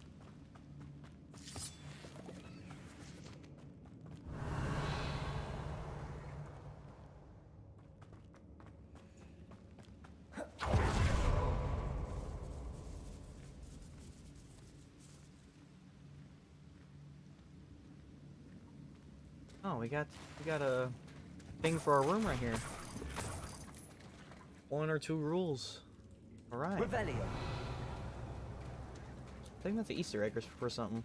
Oh, we got a thing for our room right here. 1 or 2 rules. All right. Revelio. I think that's an Easter egg for something.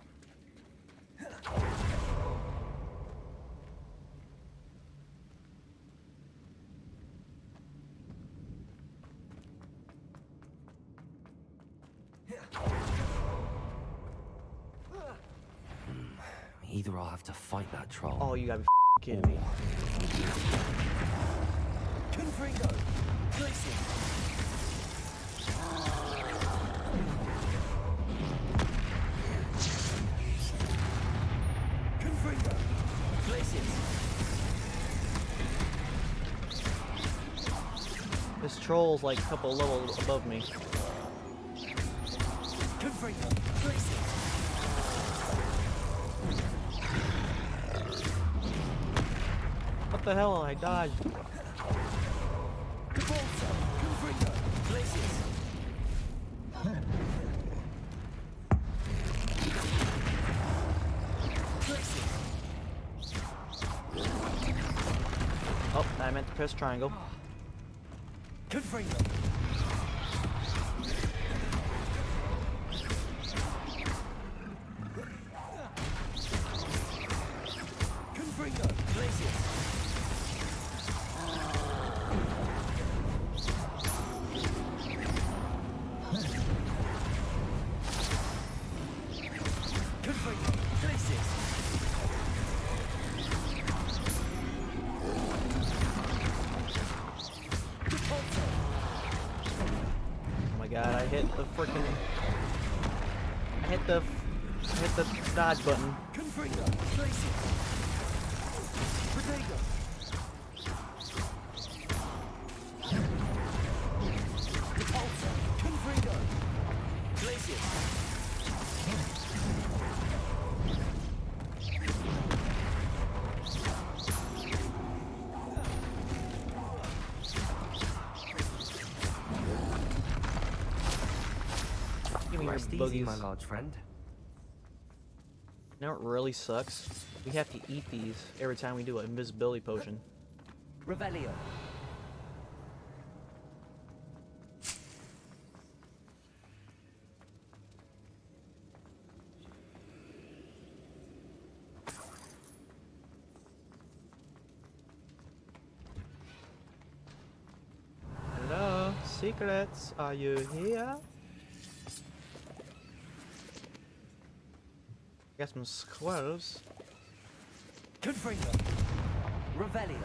Either I'll have to fight that troll. Oh, you gotta be kidding me. Confringo. Listen. Confringo. Places. This troll's like a couple levels above me. Confringo. Places. What the hell? I dodged. Confringo. Places. Oh, I meant to press triangle. Confringo. Confringo. Places. Confringo. Places. Oh my god, I hit the freaking... I hit the dodge button. Confringo. Places. Protego. Repulsor. Confringo. Places. Give me your Rest easy, boogies. my large friend. You know what really sucks? We have to eat these every time we do an invisibility potion. Revelio. Hello, secrets, are you here? Got some squirrels. Confringo. Revelio.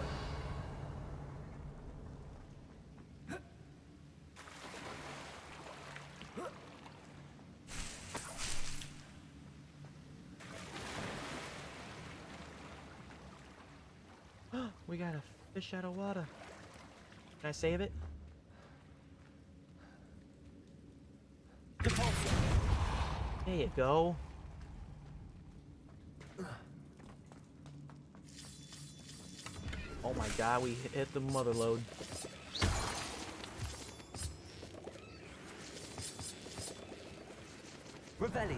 We got a fish out of water. Can I save it? There you go. Oh my god, we hit the mother load. Revelio.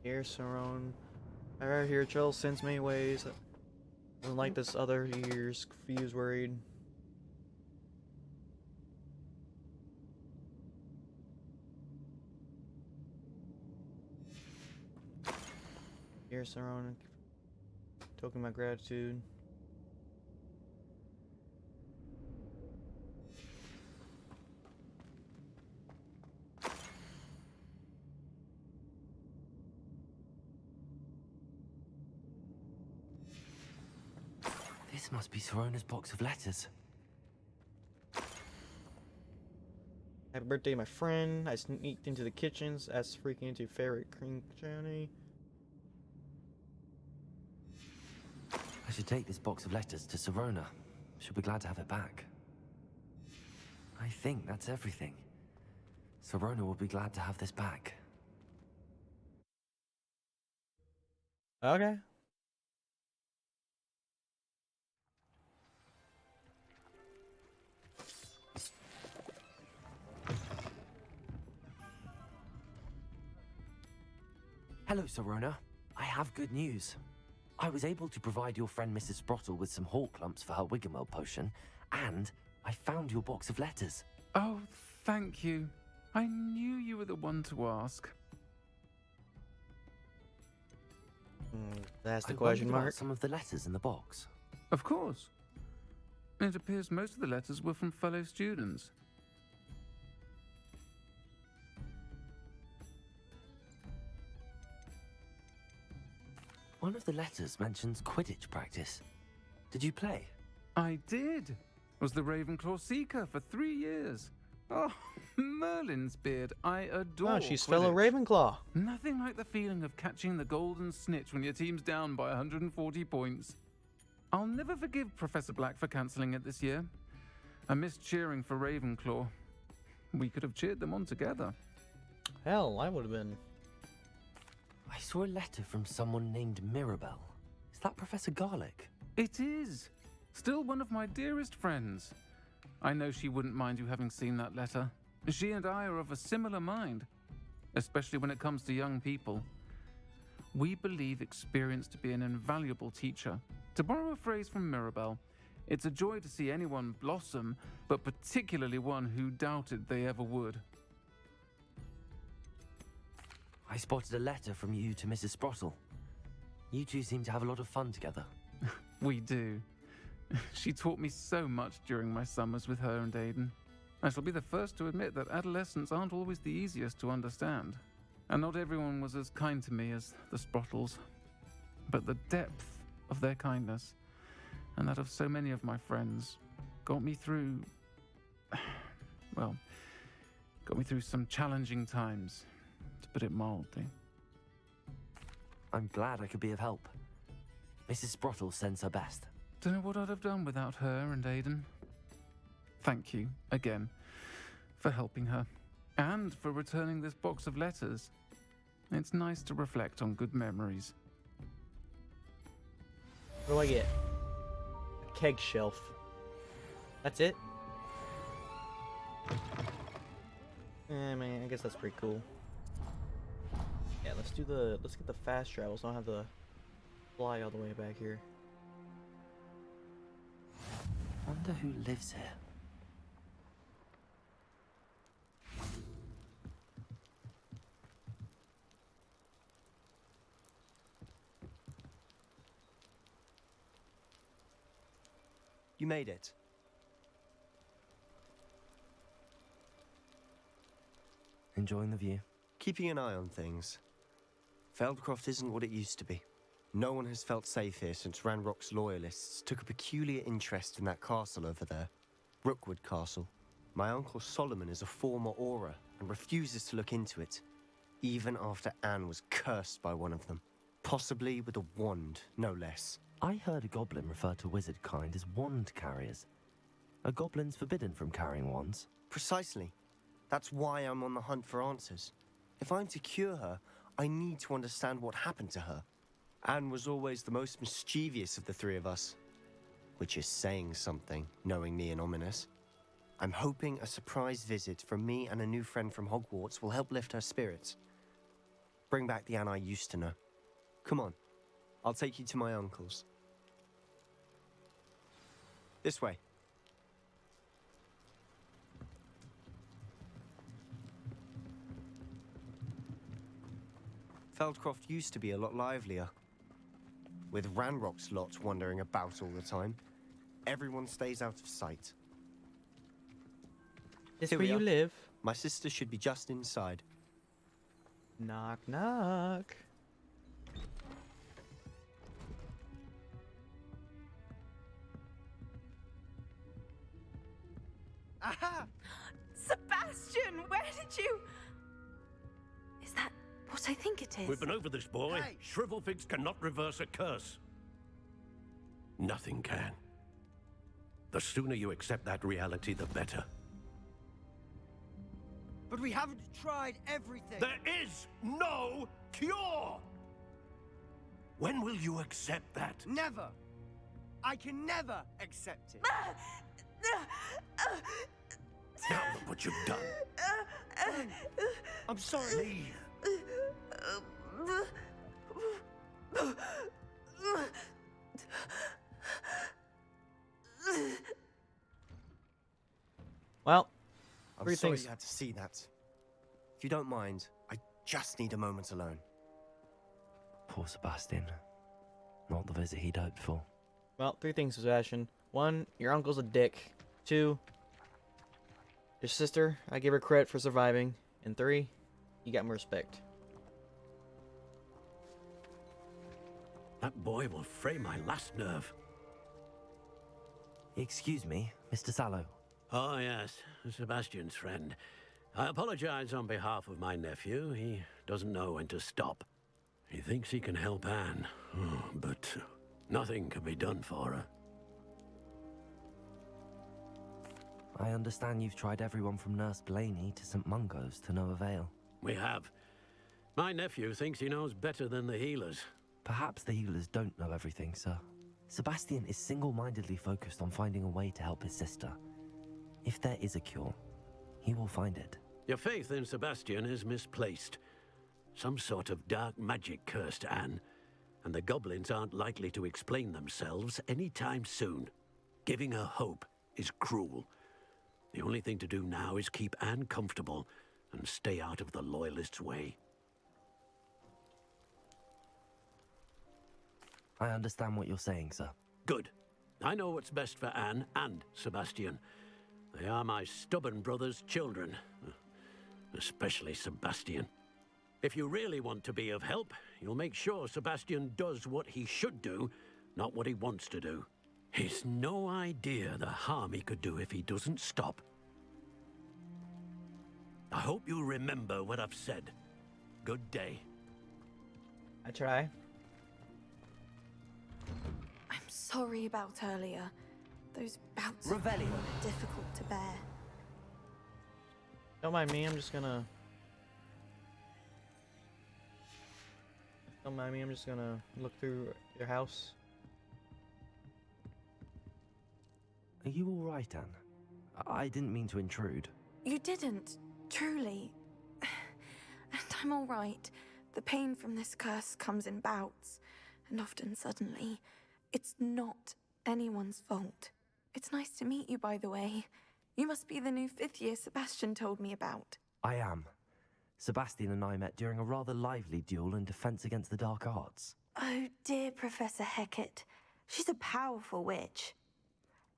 Here, Saron. Alright, here, Trill sends many ways. Doesn't like this other year's confused, worried. Here, Saron. Token my gratitude. This must be Sorona's box of letters. Happy birthday, my friend. I sneaked into the kitchens, asked freaking into favorite cream journey. I should take this box of letters to Sorona. She'll be glad to have it back. I think that's everything. Sorona will be glad to have this back. Okay. Hello, Sorona. I have good news. I was able to provide your friend Mrs. Sprottle with some hawk lumps for her Wiggenweld potion, and I found your box of letters. Oh, thank you. I knew you were the one to ask. That's the I question wondered about mark. some of the letters in the box. Of course. It appears most of the letters were from fellow students. One of the letters mentions Quidditch practice. Did you play? I did. Was the Ravenclaw Seeker for 3 years. Oh, Merlin's beard. I adore Oh, she's Quidditch. fellow Ravenclaw. Nothing like the feeling of catching the golden snitch when your team's down by 140 points. I'll never forgive Professor Black for cancelling it this year. I missed cheering for Ravenclaw. We could have cheered them on together. Hell, I would have been. I saw a letter from someone named Mirabelle. Is that Professor Garlick? It is. Still one of my dearest friends. I know she wouldn't mind you having seen that letter. She and I are of a similar mind, especially when it comes to young people. We believe experience to be an invaluable teacher. To borrow a phrase from Mirabelle, it's a joy to see anyone blossom, but particularly one who doubted they ever would. I spotted a letter from you to Mrs. Sprottle. You two seem to have a lot of fun together. We do. She taught me so much during my summers with her and Aiden. I shall be the first to admit that adolescents aren't always the easiest to understand. And not everyone was as kind to me as the Sprottles. But the depth of their kindness, and that of so many of my friends, got me through... well, got me through some challenging times, to put it mildly. I'm glad I could be of help. Mrs. Sprottle sends her best. Don't know what I'd have done without her and Aiden. Thank you, again, for helping her, and for returning this box of letters. It's nice to reflect on good memories. What do I get? A keg shelf. That's it? Man, I guess that's pretty cool. Yeah, let's get the fast travel so I don't have to fly all the way back here. Wonder who lives here. You made it. Enjoying the view? Keeping an eye on things. Feldcroft isn't what it used to be. No one has felt safe here since Ranrock's loyalists took a peculiar interest in that castle over there. Rookwood Castle. My uncle Solomon is a former Auror and refuses to look into it, even after Anne was cursed by one of them. Possibly with a wand, no less. I heard a goblin refer to wizard kind as wand carriers. Are goblins forbidden from carrying wands? Precisely. That's why I'm on the hunt for answers. If I'm to cure her, I need to understand what happened to her. Anne was always the most mischievous of the three of us. Which is saying something, knowing me and ominous. I'm hoping a surprise visit from me and a new friend from Hogwarts will help lift her spirits. Bring back the Anne I used to know. Come on, I'll take you to my uncle's. This way. Feldcroft used to be a lot livelier. With Ranrock's lot wandering about all the time, everyone stays out of sight. This Here where we you are. live? My sister should be just inside. Knock, knock. Aha! Sebastian, where did you... Is that what I think it is? We've been over this, boy. Shrivelfigs cannot reverse a curse. Nothing can. The sooner you accept that reality, the better. But we haven't tried everything. There is no cure! When will you accept that? Never. I can never accept it. Now look what you've done. I'm sorry. Leave. Well, I'm three sorry things. you had to see that. If you don't mind, I just need a moment alone. Poor Sebastian. Not the visit he'd hoped for. Well, three things, Sebastian. One, your uncle's a dick. Two, your sister, I give her credit for surviving. And three, you got my respect. That boy will fray my last nerve. Excuse me, Mr. Sallow. Oh, yes, Sebastian's friend. I apologize on behalf of my nephew. He doesn't know when to stop. He thinks he can help Anne, but nothing can be done for her. I understand you've tried everyone from Nurse Blaney to St. Mungo's to no avail. We have. My nephew thinks he knows better than the healers. Perhaps the healers don't know everything, sir. Sebastian is single-mindedly focused on finding a way to help his sister. If there is a cure, he will find it. Your faith in Sebastian is misplaced. Some sort of dark magic cursed Anne, and the goblins aren't likely to explain themselves anytime soon. Giving her hope is cruel. The only thing to do now is keep Anne comfortable and stay out of the Loyalists' way. I understand what you're saying, sir. Good. I know what's best for Anne and Sebastian. They are my stubborn brother's children. Especially Sebastian. If you really want to be of help, you'll make sure Sebastian does what he should do, not what he wants to do. He's no idea the harm he could do if he doesn't stop. I hope you remember what I've said. Good day. I try. I'm sorry about earlier. Those bouts Revelio. were difficult to bear. Don't mind me, I'm just gonna... Don't mind me, I'm just gonna look through your house. Are you all right, Anne? I didn't mean to intrude. You didn't, truly. And I'm all right. The pain from this curse comes in bouts, and often suddenly. It's not anyone's fault. It's nice to meet you, by the way. You must be the new 5th year Sebastian told me about. I am. Sebastian and I met during a rather lively duel in defense against the dark arts. Oh, dear Professor Hecat. She's a powerful witch.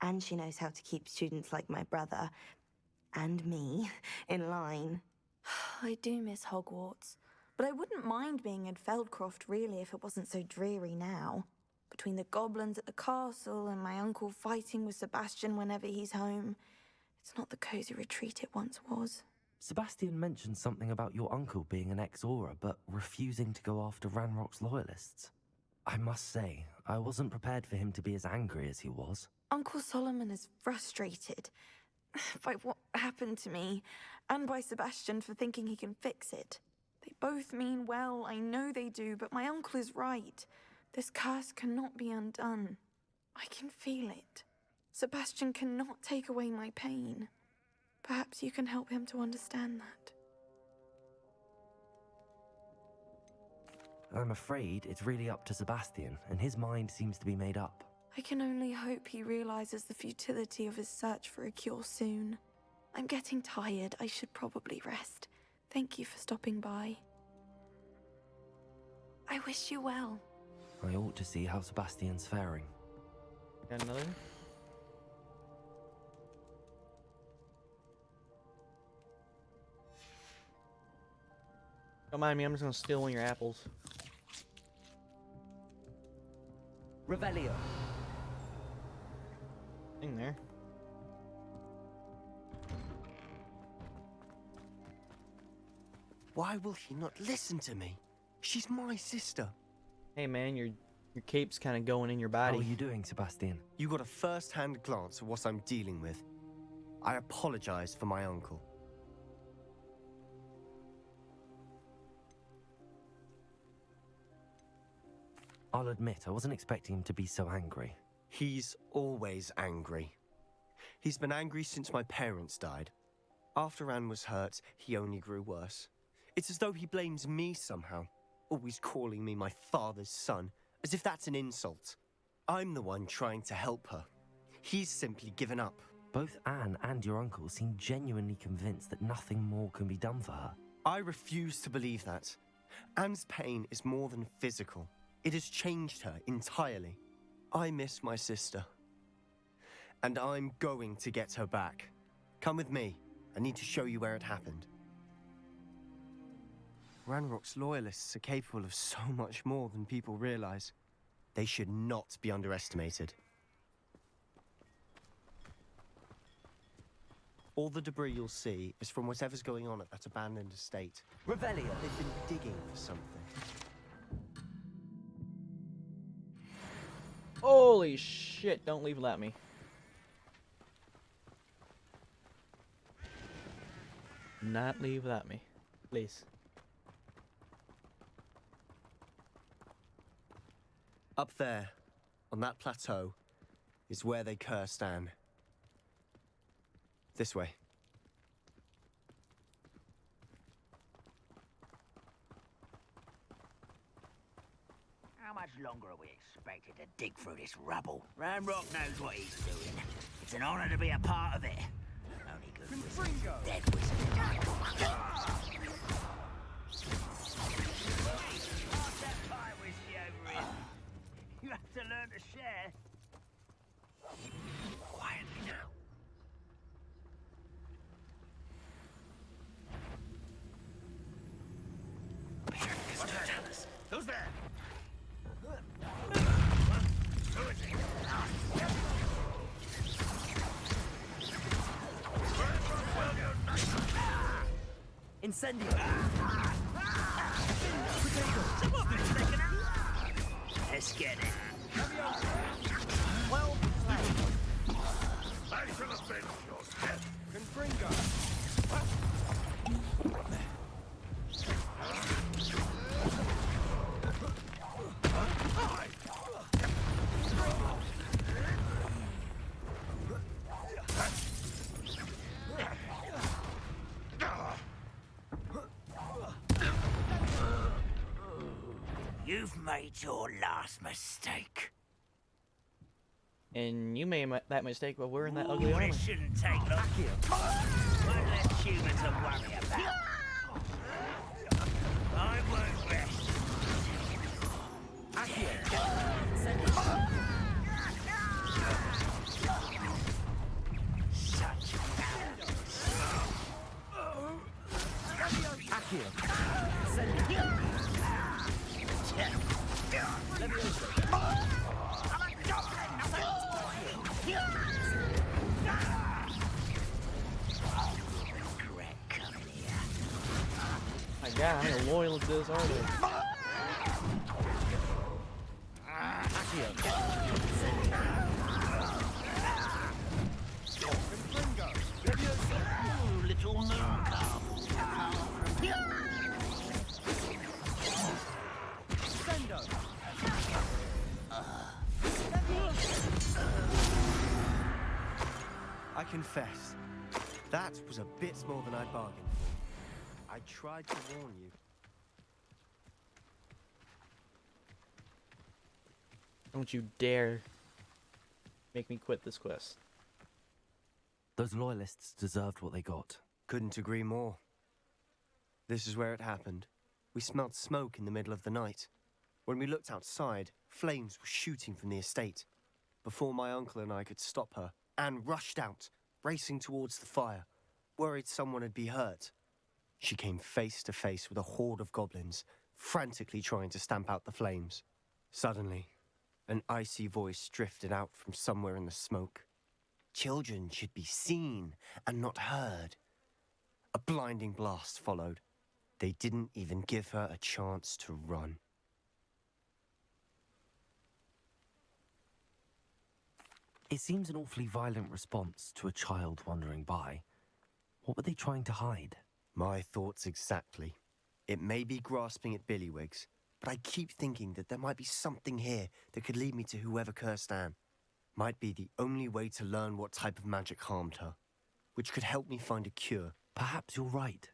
And she knows how to keep students like my brother, and me, in line. I do miss Hogwarts, but I wouldn't mind being in Feldcroft, really, if it wasn't so dreary now. Between the goblins at the castle and my uncle fighting with Sebastian whenever he's home, it's not the cozy retreat it once was. Sebastian mentioned something about your uncle being an ex-Auror, but refusing to go after Ranrock's loyalists. I must say, I wasn't prepared for him to be as angry as he was. Uncle Solomon is frustrated by what happened to me, and by Sebastian for thinking he can fix it. They both mean well, I know they do, but my uncle is right. This curse cannot be undone. I can feel it. Sebastian cannot take away my pain. Perhaps you can help him to understand that. I'm afraid it's really up to Sebastian, and his mind seems to be made up. I can only hope he realizes the futility of his search for a cure soon. I'm getting tired. I should probably rest. Thank you for stopping by. I wish you well. I ought to see how Sebastian's faring. Got another? Don't mind me, I'm just gonna steal one of your apples. Revelio. In there. Why will he not listen to me? She's my sister. Hey man, your cape's kind of going in your body. How are you doing, Sebastian? You got a first-hand glance at what I'm dealing with. I apologize for my uncle. I'll admit, I wasn't expecting him to be so angry. He's always angry. He's been angry since my parents died. After Anne was hurt, he only grew worse. It's as though he blames me somehow, always calling me my father's son, as if that's an insult. I'm the one trying to help her. He's simply given up. Both Anne and your uncle seem genuinely convinced that nothing more can be done for her. I refuse to believe that. Anne's pain is more than physical. It has changed her entirely. I miss my sister. And I'm going to get her back. Come with me. I need to show you where it happened. Ranrock's loyalists are capable of so much more than people realize. They should not be underestimated. All the debris you'll see is from whatever's going on at that abandoned estate. Revelio. They've been digging for something. Holy shit, don't leave without me. Not leave without me, please. Up there, on that plateau, is where they cursed Anne. This way. How much longer are we expected to dig through this rubble? Ranrock knows what he's doing. It's an honor to be a part of it. Only good wizards, dead wizards. Pass that pie whiskey over here. You have to learn to share. Quietly now. Who's there? Incendio! Let's get it. Well played. I shall avenge your death. Confringo. You've made your last mistake. And you made that mistake while we're in that ugly It armor. shouldn't take long. One less human to worry about. I won't rest. Such regret coming Yeah, I ain't loyal to this, are they? Little moon calf. I confess, that was a bit more than I bargained for. I tried to warn you. Don't you dare make me quit this quest. Those loyalists deserved what they got. Couldn't agree more. This is where it happened. We smelled smoke in the middle of the night. When we looked outside, flames were shooting from the estate. Before my uncle and I could stop her, Anne rushed out, racing towards the fire, worried someone had been hurt. She came face to face with a horde of goblins, frantically trying to stamp out the flames. Suddenly, an icy voice drifted out from somewhere in the smoke. Children should be seen and not heard. A blinding blast followed. They didn't even give her a chance to run. It seems an awfully violent response to a child wandering by. What were they trying to hide? My thoughts exactly. It may be grasping at Billywigs, but I keep thinking that there might be something here that could lead me to whoever cursed Anne. Might be the only way to learn what type of magic harmed her, which could help me find a cure. Perhaps you're right.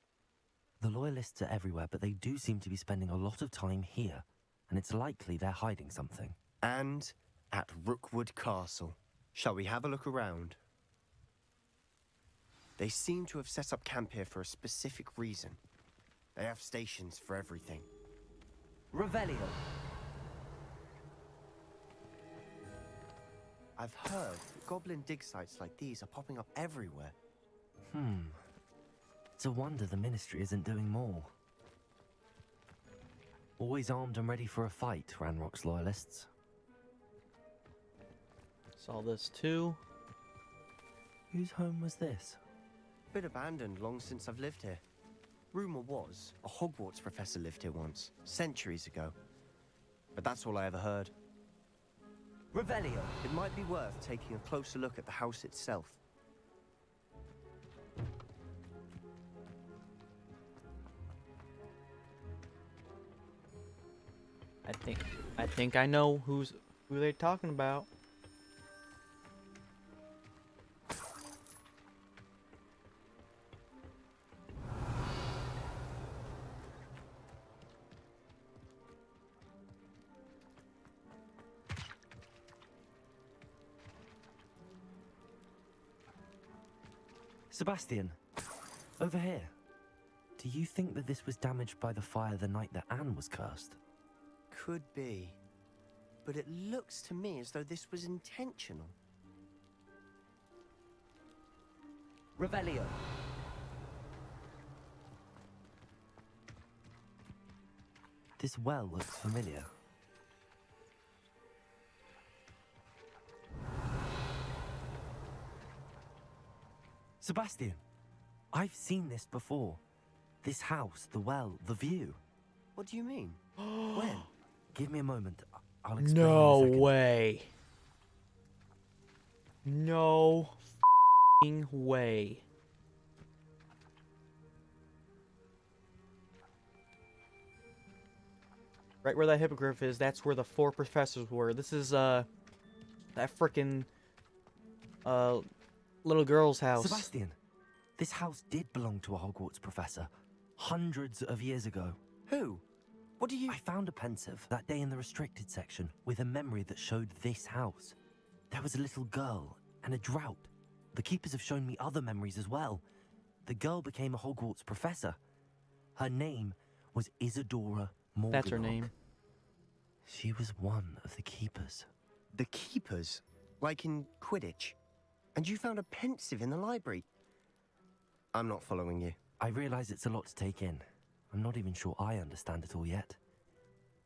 The Loyalists are everywhere, but they do seem to be spending a lot of time here, and it's likely they're hiding something. And at Rookwood Castle. Shall we have a look around? They seem to have set up camp here for a specific reason. They have stations for everything. Revelio. I've heard that goblin dig sites like these are popping up everywhere. It's a wonder the Ministry isn't doing more. Always armed and ready for a fight, Ranrock's Loyalists. Saw this too. Whose home was this? Been abandoned long since I've lived here. Rumor was a Hogwarts professor lived here once, centuries ago. But that's all I ever heard. Revelio. It might be worth taking a closer look at the house itself. I think I know who they're talking about. Sebastian, over here. Do you think that this was damaged by the fire the night that Anne was cursed? Could be. But it looks to me as though this was intentional. Revelio. This well looks familiar. Sebastian, I've seen this before. This house, the well, the view. What do you mean? When? Give me a moment. I'll explain No in a second. way. No f***ing way. Right where that hippogriff is, that's where the 4 professors were. This is, that frickin', little girl's house. Sebastian, this house did belong to a Hogwarts professor. Hundreds of years ago. Who? What do you... I found a pensive that day in the restricted section with a memory that showed this house. There was a little girl and a drought. The keepers have shown me other memories as well. The girl became a Hogwarts professor. Her name was Isadora Morganlock. That's her name. She was one of the keepers. The keepers? Like in Quidditch? And you found a pensive in the library? I'm not following you. I realize it's a lot to take in. I'm not even sure I understand it all yet.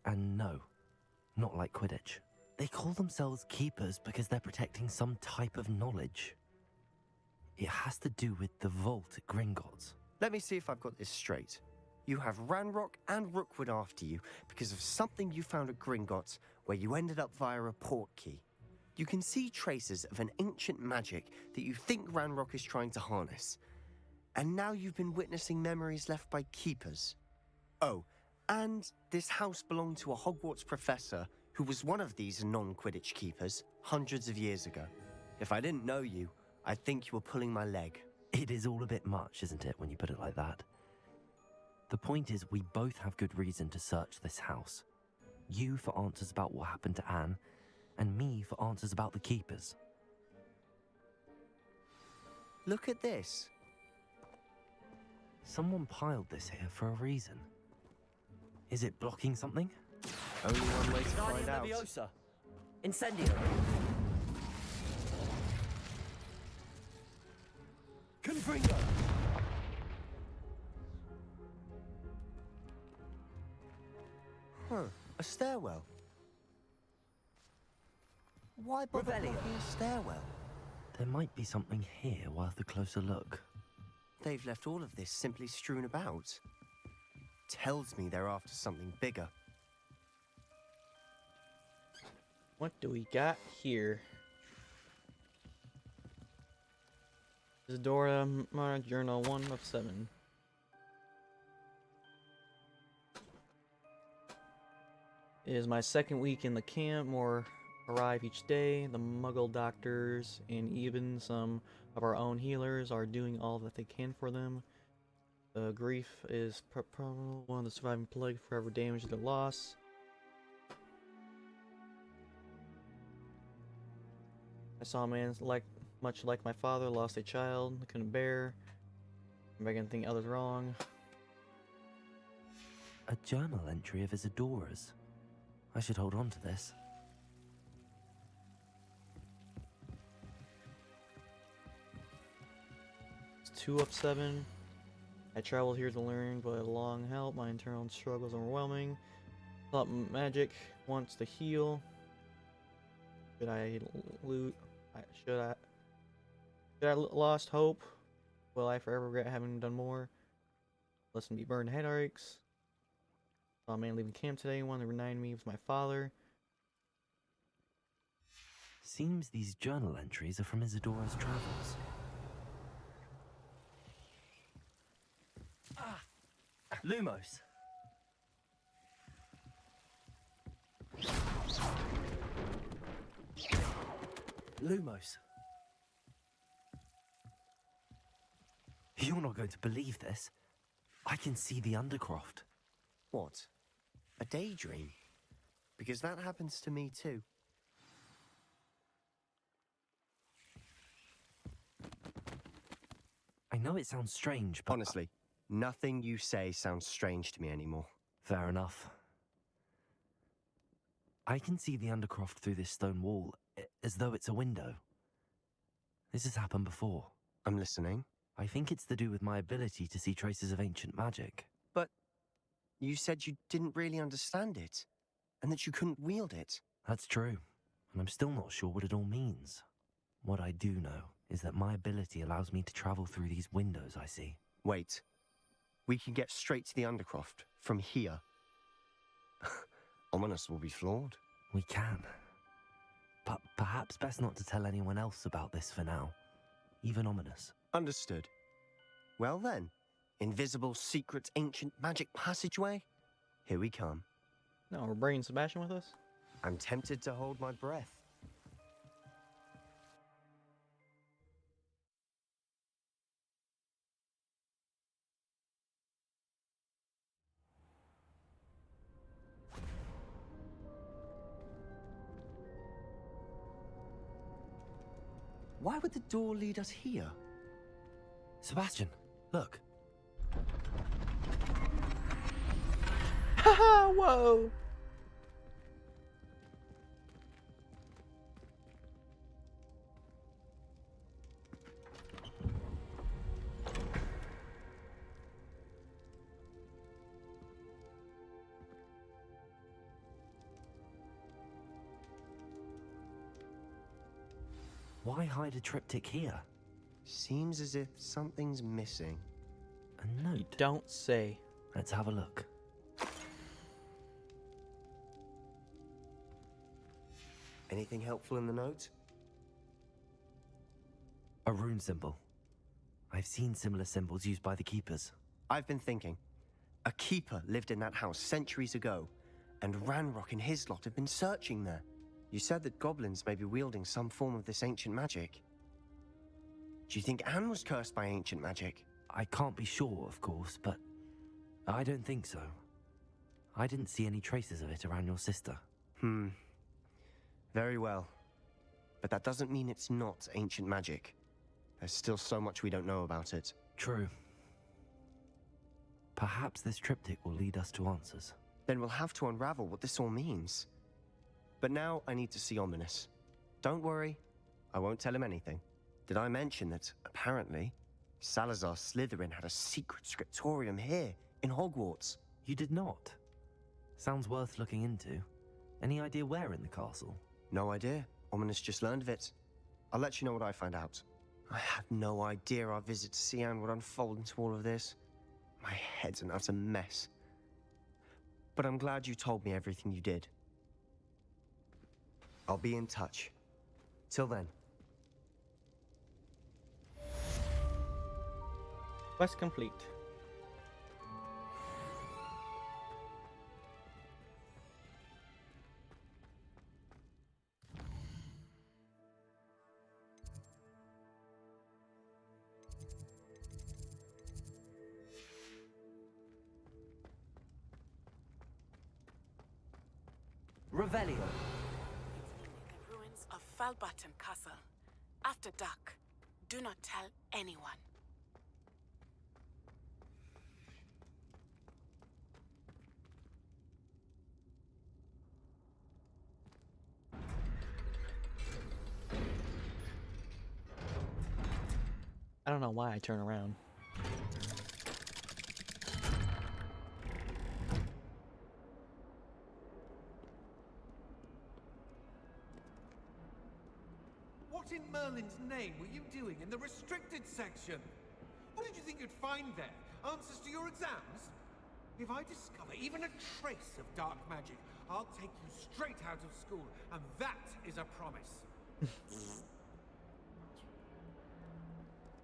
And no, not like Quidditch. They call themselves keepers because they're protecting some type of knowledge. It has to do with the vault at Gringotts. Let me see if I've got this straight. You have Ranrock and Rookwood after you because of something you found at Gringotts, where you ended up via a port key. You can see traces of an ancient magic that you think Ranrock is trying to harness. And now you've been witnessing memories left by keepers. Oh, and this house belonged to a Hogwarts professor who was one of these non-Quidditch keepers hundreds of years ago. If I didn't know you, I'd think you were pulling my leg. It is all a bit much, isn't it, when you put it like that? The point is, we both have good reason to search this house. You for answers about what happened to Anne, and me for answers about the keepers. Look at this. Someone piled this here for a reason. Is it blocking something? Only one way to find out. Leviosa. Incendio. Confringo! Huh, a stairwell. Why bother blocking a stairwell? There might be something here worth a closer look. They've left all of this simply strewn about. Tells me they're after something bigger. What do we got here? Isadora Journal 1 of 7. It is my second week in the camp. More arrive each day. The Muggle doctors and even some of our own healers are doing all that they can for them. The grief is probably one of the surviving plague, forever damage to loss. I saw a man much like my father, lost a child, couldn't bear. I'm beginning to think others wrong. A journal entry of Isadora's. I should hold on to this. It's 2 of 7. I traveled here to learn, but long help. My internal struggles are overwhelming. Thought magic wants to heal. Should I loot? Should I lost hope? Will I forever regret having done more? Listen, be burned headaches. Saw a man leaving camp today. One that reminded me of my father. Seems these journal entries are from Isadora's travels. Lumos. Lumos. You're not going to believe this. I can see the Undercroft. What? A daydream? Because that happens to me too. I know it sounds strange, but... Honestly, nothing you say sounds strange to me anymore. Fair enough. I can see the Undercroft through this stone wall, as though it's a window. This has happened before. I'm listening. I think it's to do with my ability to see traces of ancient magic. But you said you didn't really understand it, and that you couldn't wield it. That's true, and I'm still not sure what it all means. What I do know is that my ability allows me to travel through these windows I see. Wait. We can get straight to the Undercroft from here. Ominous will be floored. We can. But perhaps best not to tell anyone else about this for now. Even Ominous. Understood. Well then, invisible, secret, ancient magic passageway? Here we come. No, we're bringing Sebastian with us? I'm tempted to hold my breath. Why would the door lead us here? Sebastian, look. Haha, whoa! Why hide a triptych here? Seems as if something's missing. A note? You don't say. Let's have a look. Anything helpful in the note? A rune symbol. I've seen similar symbols used by the keepers. I've been thinking. A keeper lived in that house centuries ago, and Ranrock and his lot have been searching there. You said that goblins may be wielding some form of this ancient magic. Do you think Anne was cursed by ancient magic? I can't be sure, of course, but I don't think so. I didn't see any traces of it around your sister. Very well. But that doesn't mean it's not ancient magic. There's still so much we don't know about it. True. Perhaps this triptych will lead us to answers. Then we'll have to unravel what this all means. But now I need to see Ominous. Don't worry, I won't tell him anything. Did I mention that, apparently, Salazar Slytherin had a secret scriptorium here, in Hogwarts? You did not? Sounds worth looking into. Any idea where in the castle? No idea. Ominous just learned of it. I'll let you know what I find out. I had no idea our visit to Cian would unfold into all of this. My head's an utter mess. But I'm glad you told me everything you did. I'll be in touch. Till then. Quest complete. Revelio. The ruins of Falbutton Castle. After dark. Do not tell anyone. I don't know why I turn around. What in Merlin's name were you doing in the restricted section? What did you think you'd find there? Answers to your exams? If I discover even a trace of dark magic, I'll take you straight out of school, and that is a promise.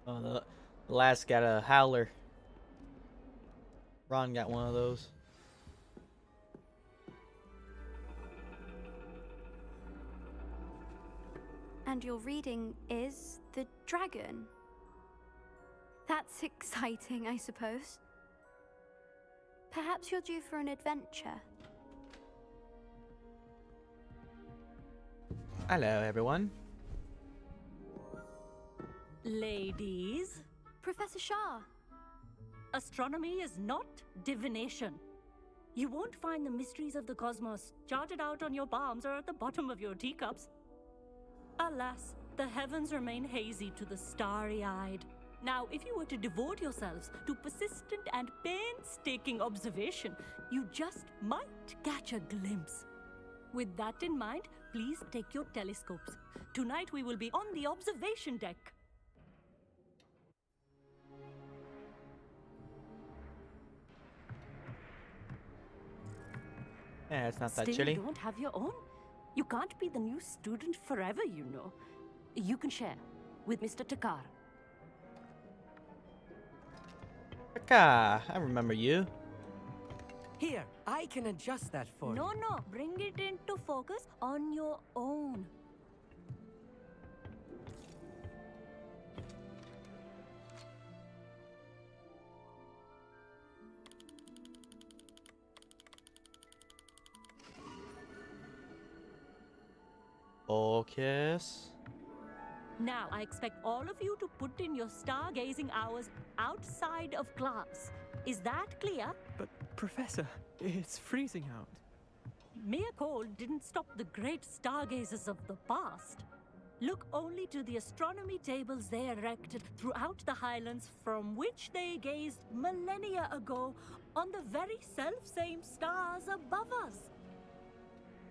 Oh, the last got a howler. Ron got one of those. And your reading is the dragon. That's exciting, I suppose. Perhaps you're due for an adventure. Hello, everyone. Ladies, Professor Shah. astronomy is not divination. You won't find the mysteries of the cosmos charted out on your palms or at the bottom of your teacups. Alas, the heavens remain hazy to the starry-eyed. Now, if you were to devote yourselves to persistent and painstaking observation, you just might catch a glimpse. With that in mind, please take your telescopes. Tonight we will be on the observation deck. Yeah, it's not that Still chilly. don't have your own? You can't be the new student forever, you know. You can share with Mr. Takar. Taka, I remember you. Here, I can adjust that for you. No, bring it into focus on your own. Focus. Now, I expect all of you to put in your stargazing hours outside of class. Is that clear? But, Professor, it's freezing out. Mere cold didn't stop the great stargazers of the past. Look only to the astronomy tables they erected throughout the Highlands from which they gazed millennia ago on the very self-same stars above us.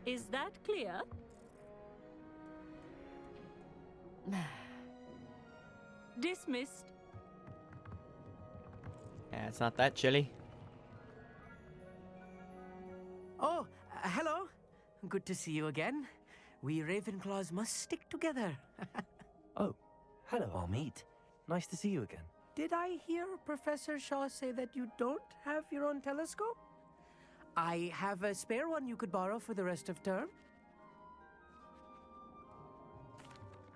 Is that clear? Dismissed. Yeah, it's not that chilly. good to see you again. We Ravenclaws must stick together. Oh, hello, Hogsmeade. Nice to see you again. Did I hear Professor Shaw say that you don't have your own telescope? I have a spare one you could borrow for the rest of term.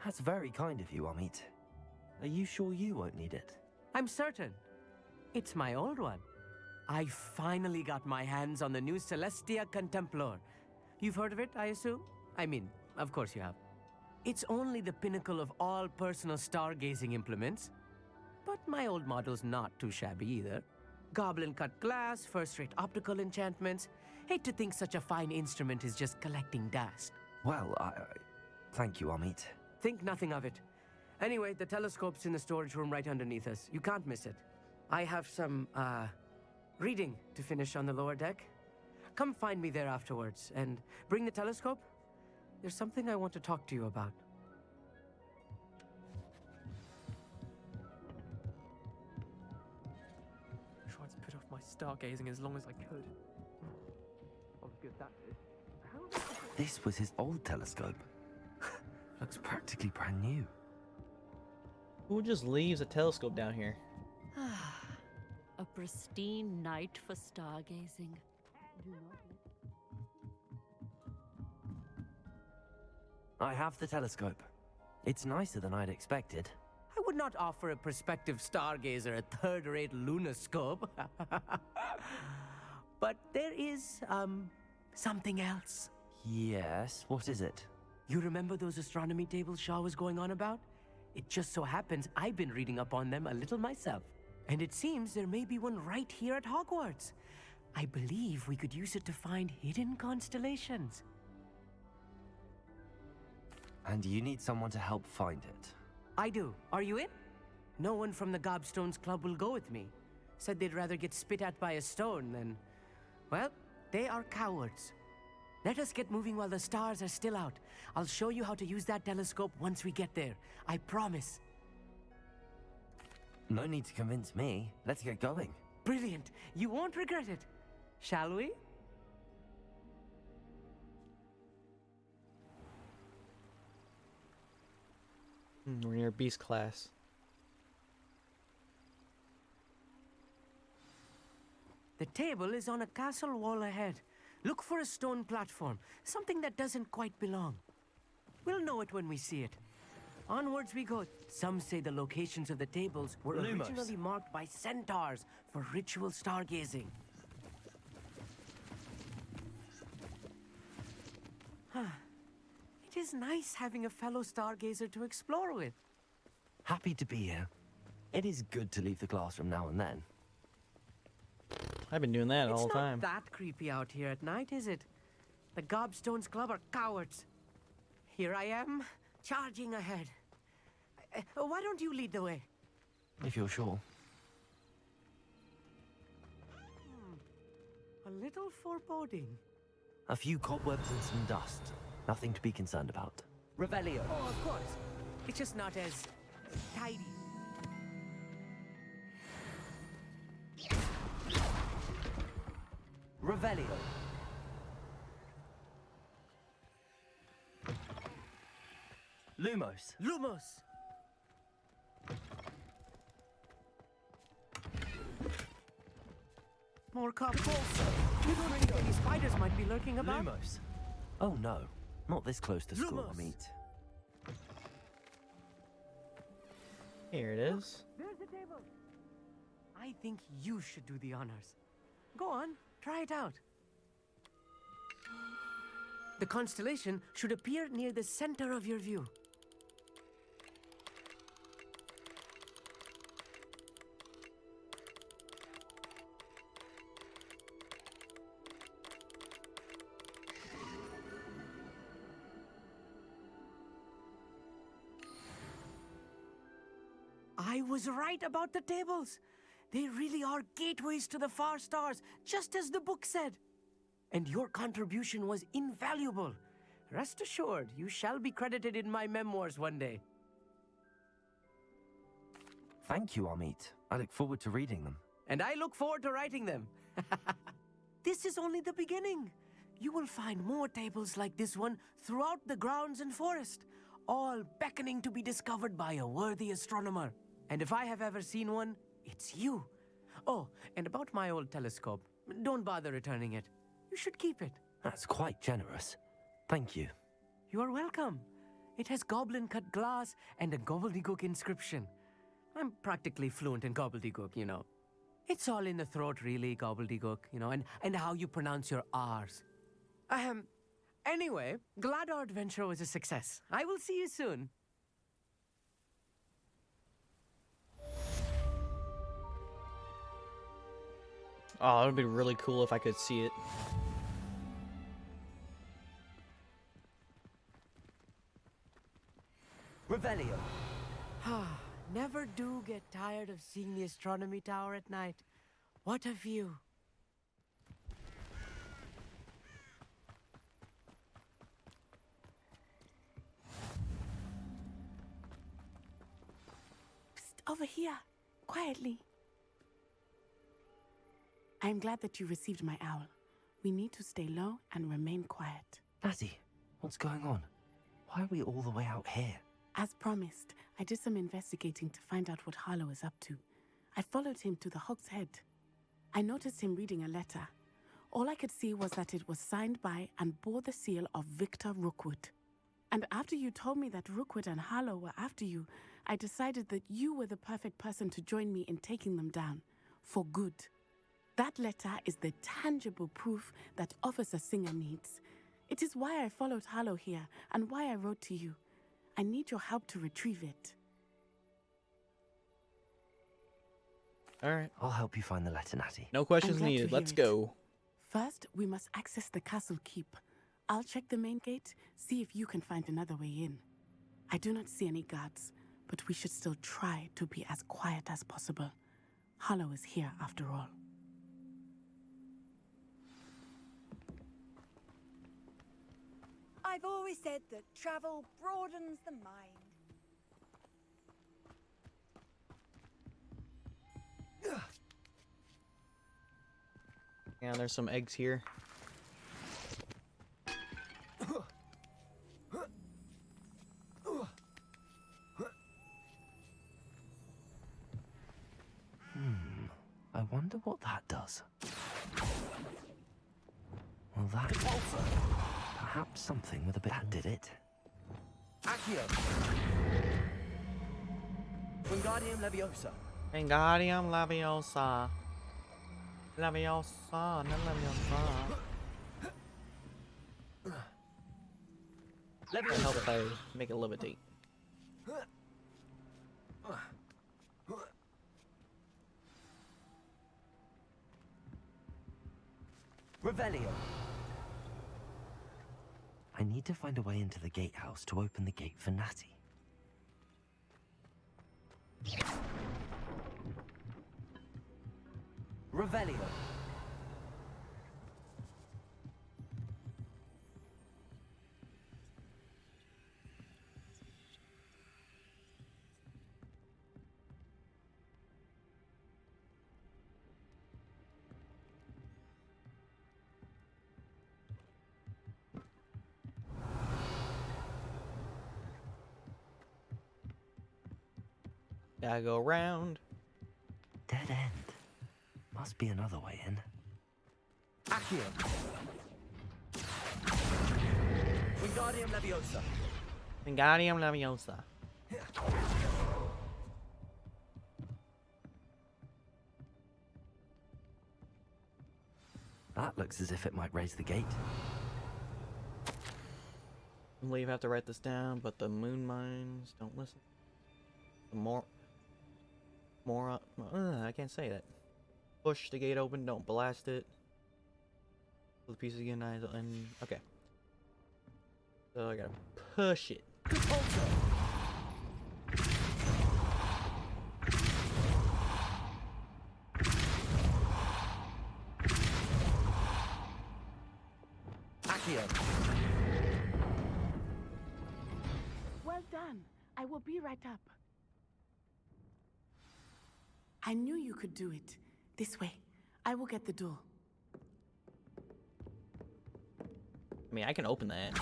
That's very kind of you, Hogsmeade. Are you sure you won't need it? I'm certain. It's my old one. I finally got my hands on the new Celestia Contemplor. You've heard of it, I assume? I mean, of course you have. It's only the pinnacle of all personal stargazing implements. But my old model's not too shabby either. Goblin-cut glass, first-rate optical enchantments. Hate to think such a fine instrument is just collecting dust. Well, thank you, Hogsmeade. Think nothing of it. Anyway, the telescope's in the storage room right underneath us. You can't miss it. I have some, reading to finish on the lower deck. Come find me there afterwards, and bring the telescope. There's something I want to talk to you about. I tried to put off my stargazing as long as I could. What good that did. This was his old telescope. Looks practically brand new. Who just leaves a telescope down here? A pristine night for stargazing. I have the telescope. It's nicer than I'd expected. I would not offer a prospective stargazer a third-rate lunoscope. But there is, something else. Yes, what is it? You remember those astronomy tables Shaw was going on about? It just so happens I've been reading up on them a little myself. And it seems there may be one right here at Hogwarts. I believe we could use it to find hidden constellations. And you need someone to help find it. I do. Are you in? No one from the Gobstones Club will go with me. Said they'd rather get spit at by a stone than... Well, they are cowards. Let us get moving while the stars are still out. I'll show you how to use that telescope once we get there. I promise. No need to convince me. Let's get going. Brilliant. You won't regret it. Shall we? We're near Beast class. The table is on a castle wall ahead. Look for a stone platform, something that doesn't quite belong. We'll know it when we see it. Onwards we go. Some say the locations of the tables were originally marked by centaurs for ritual stargazing. It is nice having a fellow stargazer to explore with. Happy to be here. It is good to leave the classroom now and then. I've been doing that all the time. It's not that creepy out here at night, is it? The Gobstones Club are cowards. Here I am, charging ahead. Why don't you lead the way? If you're sure. A little foreboding. A few cobwebs and some dust. Nothing to be concerned about. Revelio. Oh, of course. It's just not as tidy. Revelio. Lumos. Lumos. More cobwebs. You don't think any spiders might be lurking about? Lumos. Oh no, not this close to school, Lumos. Here it is. There's the table. I think you should do the honors. Go on, try it out. The constellation should appear near the center of your view. I was right about the tables. They really are gateways to the far stars, just as the book said. And your contribution was invaluable. Rest assured, you shall be credited in my memoirs one day. Thank you, Hogsmeade. I look forward to reading them. And I look forward to writing them. This is only the beginning. you will find more tables like this one throughout the grounds and forest, all beckoning to be discovered by a worthy astronomer. And if I have ever seen one, it's you. Oh, and about my old telescope, don't bother returning it. You should keep it. That's quite generous. Thank you. You are welcome. It has goblin-cut glass and a gobbledygook inscription. I'm practically fluent in gobbledygook, you know. It's all in the throat, really, gobbledygook, you know, and how you pronounce your R's. Anyway, glad our adventure was a success. I will see you soon. Oh, it would be really cool if I could see it. Revelio. Never do get tired of seeing the astronomy tower at night. What a view. Psst, over here, quietly. I'm glad that you received my owl. We need to stay low and remain quiet. Natty, what's going on? Why are we all the way out here? As promised, I did some investigating to find out what Harlow is up to. I followed him to the Hogshead. I noticed him reading a letter. All I could see was that it was signed by and bore the seal of Victor Rookwood. And after you told me that Rookwood and Harlow were after you, I decided that you were the perfect person to join me in taking them down. For good. That letter is the tangible proof that Officer Singer needs. It is why I followed Harlow here and why I wrote to you. I need your help to retrieve it. Alright. I'll help you find the letter, Natty. No questions needed. Let's go. First, we must access the castle keep. I'll check the main gate, see if you can find another way in. I do not see any guards, but we should still try to be as quiet as possible. Harlow is here after all. I've always said that travel broadens the mind. Yeah, there's some eggs here. I wonder what that does. Well, that... Perhaps something with a bit... That did it. Accio. Wingardium Leviosa. Wingardium Leviosa. Leviosa, not Leviosa. It'll help if I make it levitate. Revelio. I need to find a way into the gatehouse to open the gate for Natty. Revelio. Gotta go around. Dead end. Must be another way in. Accio. Wingardium Leviosa. Wingardium Leviosa. That looks as if it might raise the gate. I believe I have to write this down, but the moon mines don't listen. The I can't say that. Push the gate open, don't blast it. The pieces again, and okay. So I gotta push it. Accio. Well done. I will be right up. I knew you could do it. This way. I will get the door. I mean, I can open that.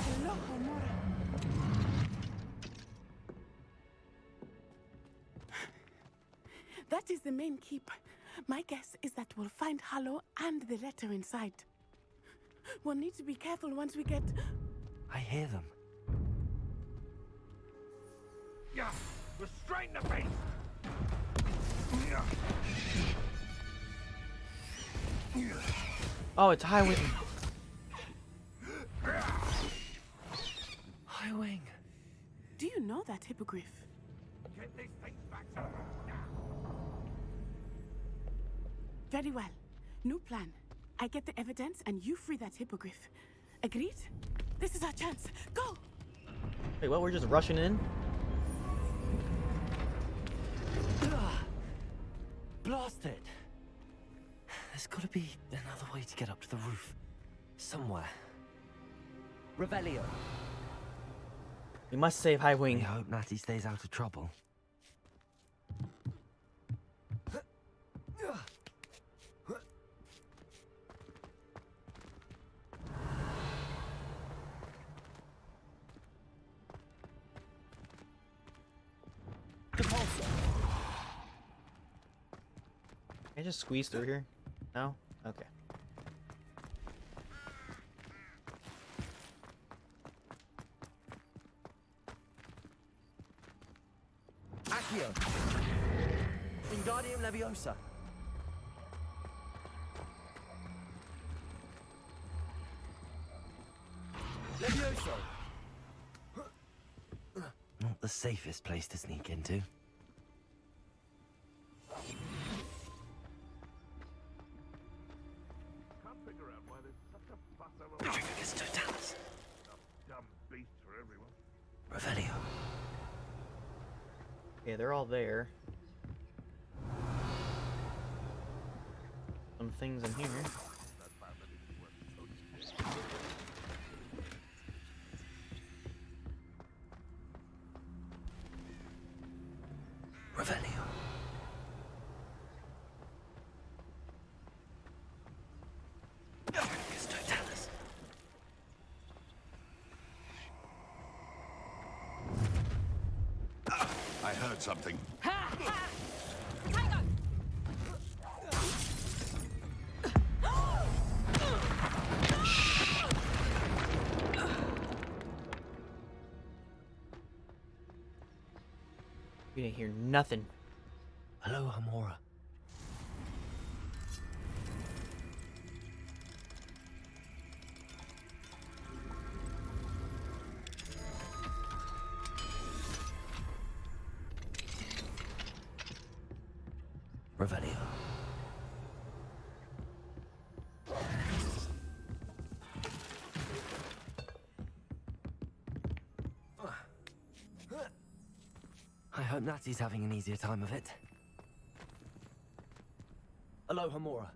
That is the main keep. My guess is that we'll find Hollow and the letter inside. We'll need to be careful once we get... I hear them. Yeah, restrain the beast. Oh, it's Highwing. Highwing. Do you know that hippogriff? Get these things back to them now. Very well. New plan. I get the evidence and you free that hippogriff. Agreed? This is our chance. Go! Wait, what? We're just rushing in? Blast it! There's gotta be another way to get up to the roof. Somewhere. Revelio. We must save Highwing. I hope Natty stays out of trouble. Can I just squeeze through here? No? Okay. Accio. Wingardium Leviosa. Levioso. Not the safest place to sneak into. Revelio. Okay, they're all there. Some things in here. Revelio. I heard something. We didn't hear nothing. Hello, Hamora. Revelio. I hope Natty's having an easier time of it. Hello, Hamora.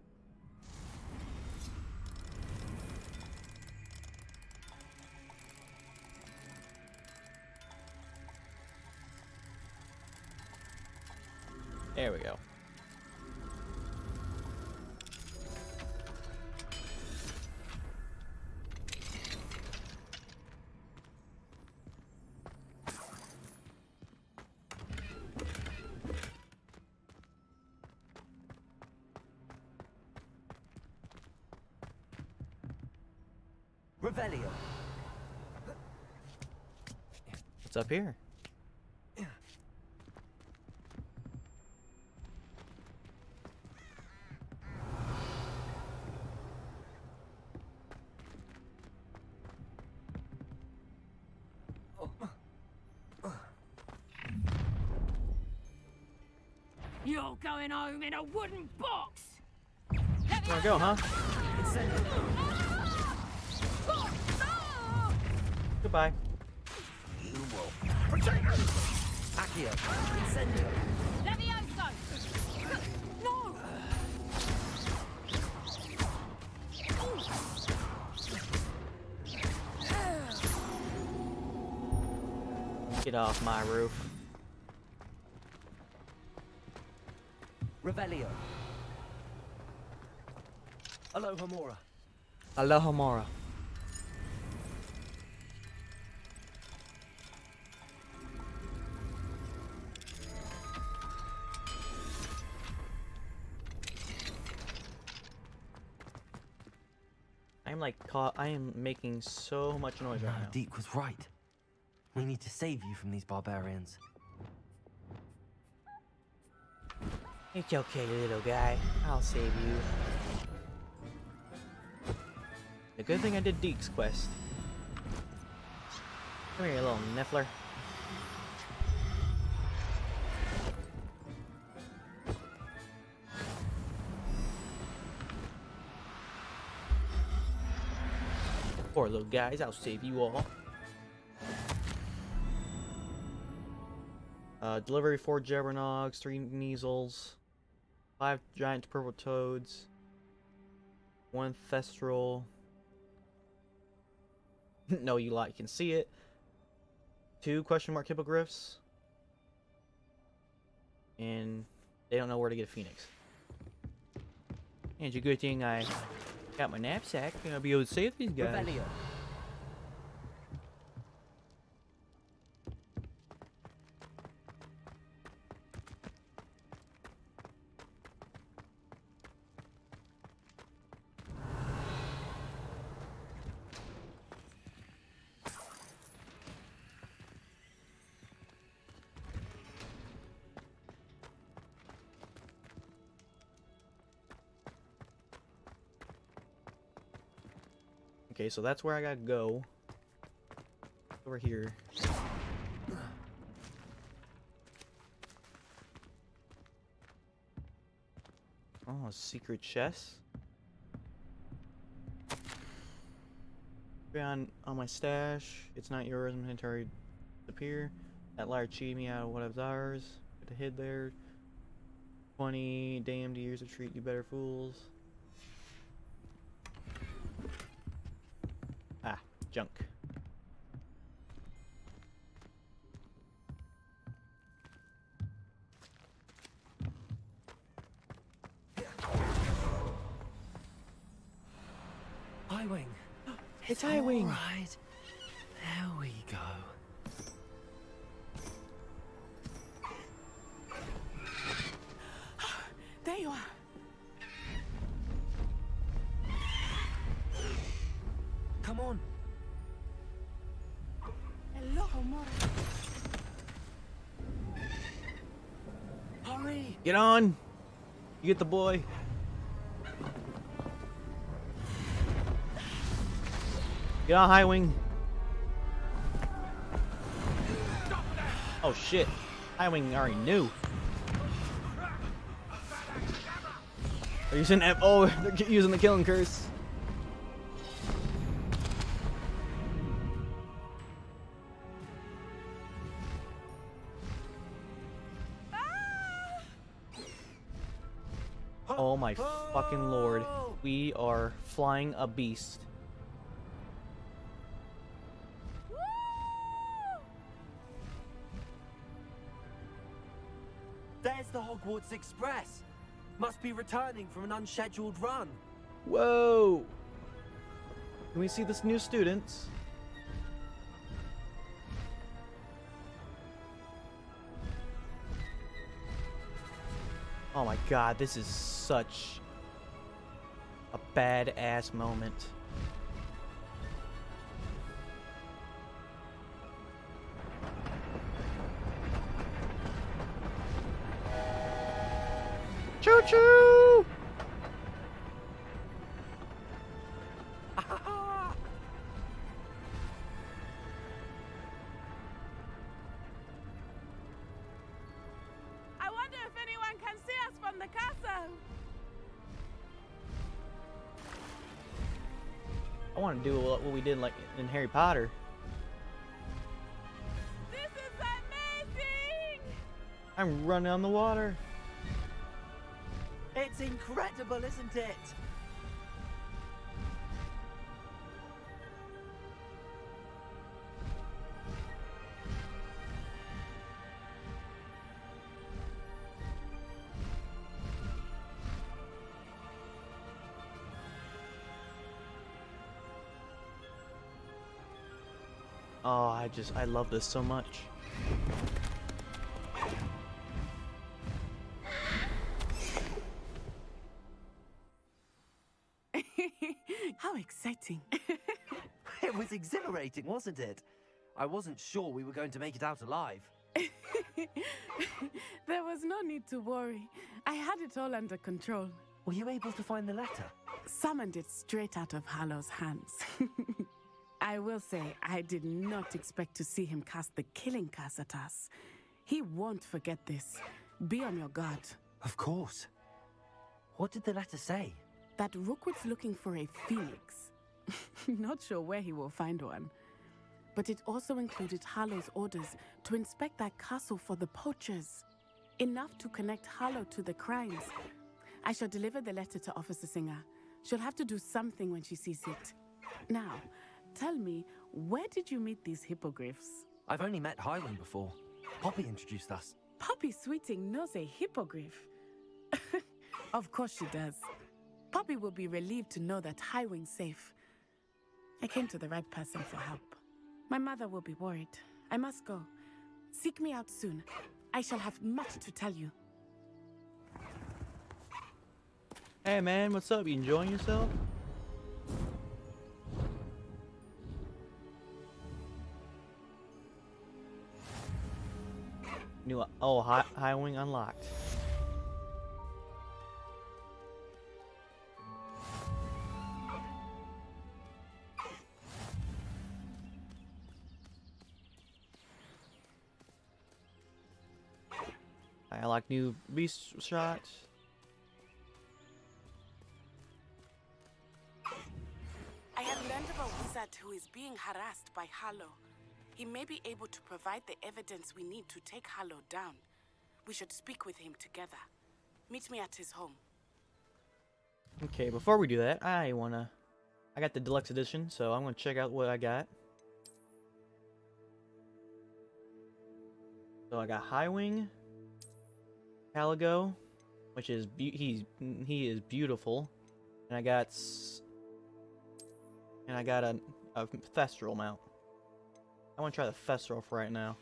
There we go. Revelio. What's up here? You're going home in a wooden box! Wanna go, huh? Goodbye. You will. Potato! Accio. Incendio. Levioso! No! Get off my roof. Revelio. Hello, Hamora. Hello, Hamora. I'm like caught. I am making so much noise right now. Deke was right. We need to save you from these barbarians. It's okay, little guy. I'll save you. The good thing I did Deke's quest. Come here, you little niffler. Poor little guys, I'll save you all. Delivery 4 Jabbernogs, 3 Measles, 5 giant purple toads, 1 Thestral. No, you lot, you can see it. 2 question mark hippogriffs. And they don't know where to get a phoenix. And it's a good thing I got my knapsack and I'll be able to save these guys. Rebellion. Okay, so that's where I gotta go. Over here. Oh, a secret chest. On my stash. It's not yours. Inventory disappear. That liar cheated me out of what was ours. Put a hid there. 20 damned years to treat you better, fools. Ah, junk. Highwing. It's Highwing. Right. There we go. There you are. Come on. Hello, Mora. Hurry. Get on. You get the boy. Get on, Highwing. Oh shit. Highwing already knew. They're using they're using the killing curse. Oh my fucking lord. We are flying a beast. There's the Hogwarts Express. Must be returning from an unscheduled run. Whoa! Can we see this new students? Oh my god, this is such a badass moment. Choo-choo! I wonder if anyone can see us from the castle. I want to do what we did like in Harry Potter. This is amazing! I'm running on the water. It's incredible, isn't it? Oh, I love this so much. How How exciting. It was exhilarating, wasn't it? I wasn't sure we were going to make it out alive. There was no need to worry. I had it all under control. Were you able to find the letter? Summoned it straight out of Hallow's hands. I will say, I did not expect to see him cast the killing curse at us. He won't forget this. Be on your guard. Of course. What did the letter say? That Rookwood's looking for a phoenix. Not sure where he will find one. But it also included Harlow's orders to inspect that castle for the poachers. Enough to connect Harlow to the crimes. I shall deliver the letter to Officer Singer. She'll have to do something when she sees it. Now, tell me, where did you meet these hippogriffs? I've only met Highwing before. Poppy introduced us. Poppy Sweeting knows a hippogriff. Of course she does. Poppy will be relieved to know that Highwing's safe. I came to the right person for help. My mother will be worried. I must go. Seek me out soon. I shall have much to tell you. Hey man, what's up? You enjoying yourself? New high wing unlocked. I like new beast shots. I have learned of a wizard who is being harassed by Harlow. He may be able to provide the evidence we need to take Harlow down. We should speak with him together. Meet me at his home. Okay, before we do that, I got the deluxe edition, so I'm gonna check out what I got. So I got Highwing, Caligo, which is he is beautiful, and I got a Thestral mount. I want to try the Thestral for right now.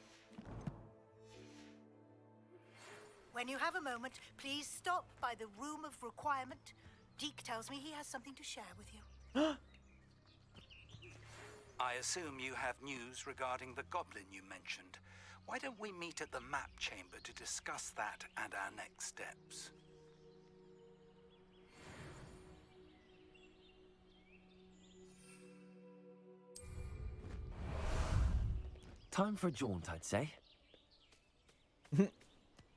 When you have a moment, please stop by the Room of Requirement. Deke tells me he has something to share with you. I assume you have news regarding the goblin you mentioned. Why don't we meet at the map chamber to discuss that and our next steps? Time for a jaunt, I'd say.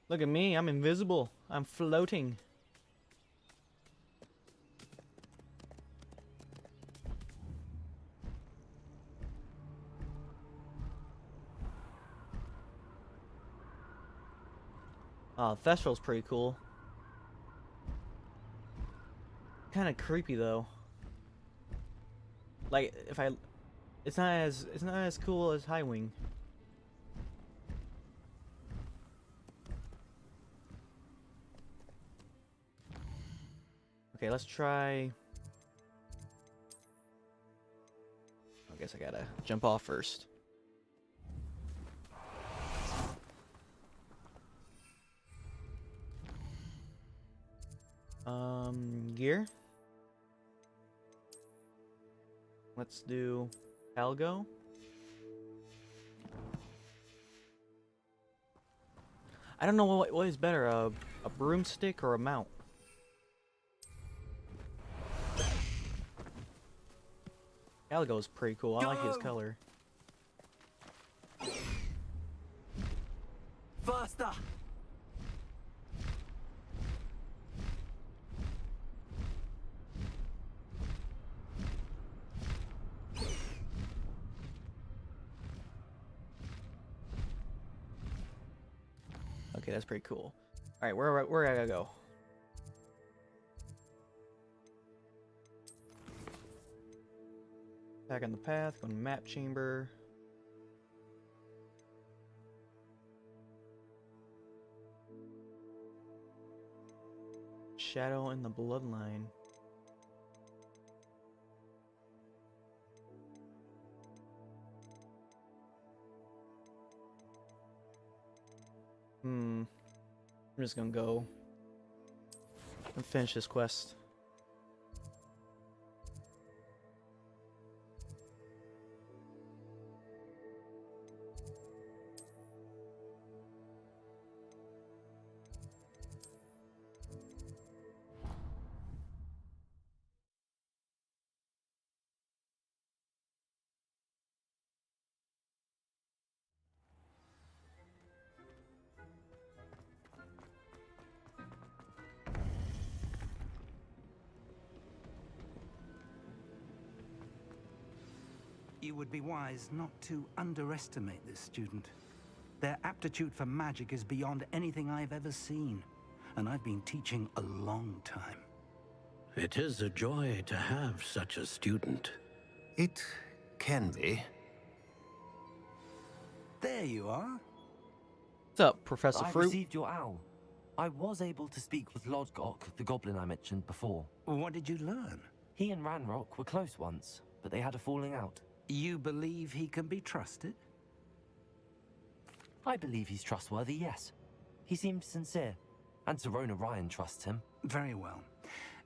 Look at me, I'm invisible. I'm floating. Oh, Thestral's pretty cool. Kind of creepy though. Like it's not as cool as Highwing. Okay, let's try. I guess I gotta jump off first. Gear. Let's do Algo. I don't know what is better, a broomstick or a mount. Algo is pretty cool. I like his color. Faster! Okay, that's pretty cool. All right, where I gotta go? Back on the path, go to map chamber. Shadow in the bloodline. I'm just gonna go and finish this quest. You would be wise not to underestimate this student. Their aptitude for magic is beyond anything I've ever seen, and I've been teaching a long time. It is a joy to have such a student. It can be. There you are. What's up, Professor I Fruit? received your owl. I was able to speak with Lodgok, the goblin I mentioned before. What did you learn? He and Ranrock were close once, but they had a falling out. You believe he can be trusted? I believe he's trustworthy, yes. He seemed sincere, and Serona Ryan trusts him. Very well.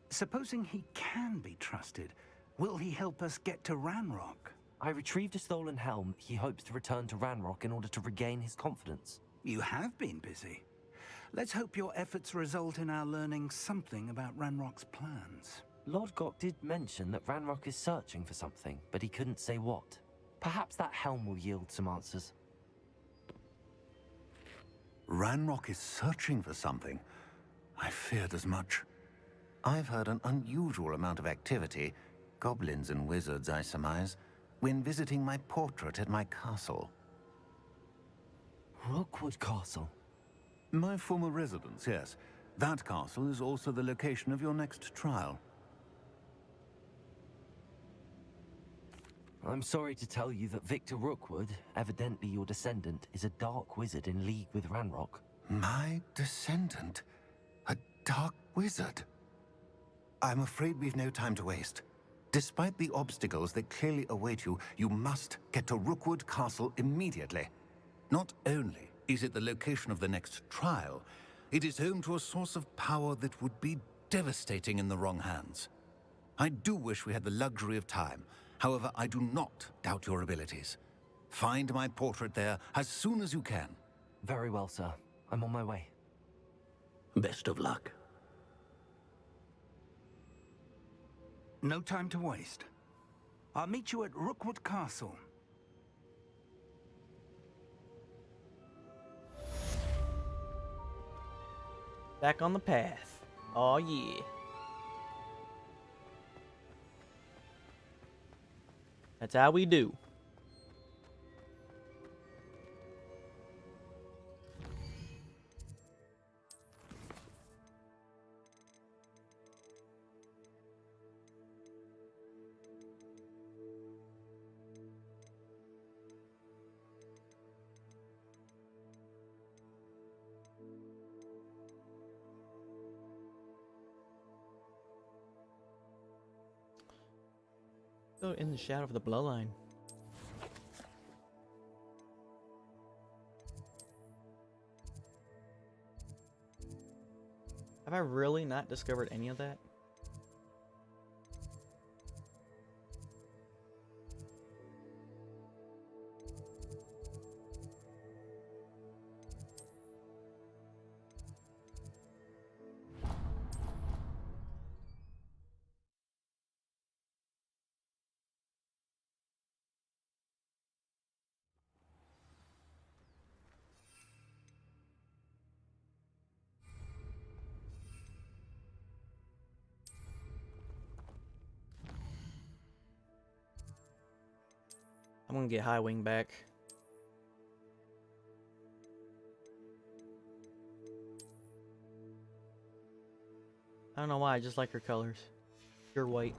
Supposing he can be trusted, will he help us get to Ranrock? I retrieved a stolen helm. He hopes to return to Ranrock in order to regain his confidence. You have been busy. Let's hope your efforts result in our learning something about Ranrock's plans. Lodgok did mention that Ranrock is searching for something, but he couldn't say what. Perhaps that helm will yield some answers. Ranrock is searching for something. I feared as much. I've heard an unusual amount of activity, goblins and wizards, I surmise, when visiting my portrait at my castle. Rookwood Castle? My former residence, yes. That castle is also the location of your next trial. I'm sorry to tell you that Victor Rookwood, evidently your descendant, is a dark wizard in league with Ranrock. My descendant? A dark wizard? I'm afraid we've no time to waste. Despite the obstacles that clearly await you, you must get to Rookwood Castle immediately. Not only is it the location of the next trial, it is home to a source of power that would be devastating in the wrong hands. I do wish we had the luxury of time. However, I do not doubt your abilities. Find my portrait there as soon as you can. Very well, sir. I'm on my way. Best of luck. No time to waste. I'll meet you at Rookwood Castle. Back on the path. Oh yeah. That's how we do. So in the shadow of the bloodline. Have I really not discovered any of that? I'm gonna get High Wing back. I don't know why, I just like her colors. Pure white.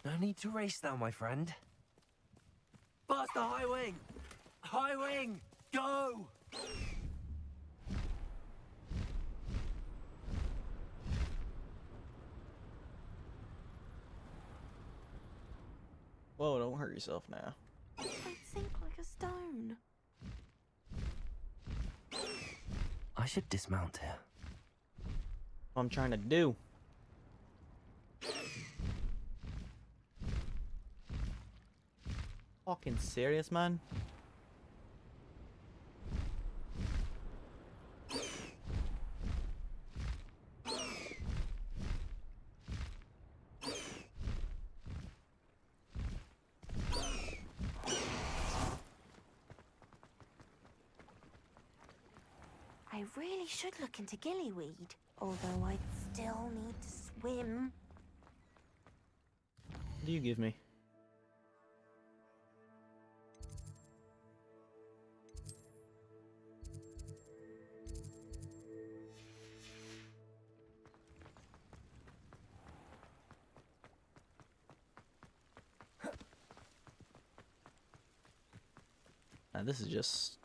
No need to race now, my friend. Faster, High Wing! High Wing, go! Whoa, don't hurt yourself now. I sink like a stone. I should dismount here. What I'm trying to do. Fucking serious, man? I really should look into gillyweed, although I'd still need to swim. What do you give me? This is just...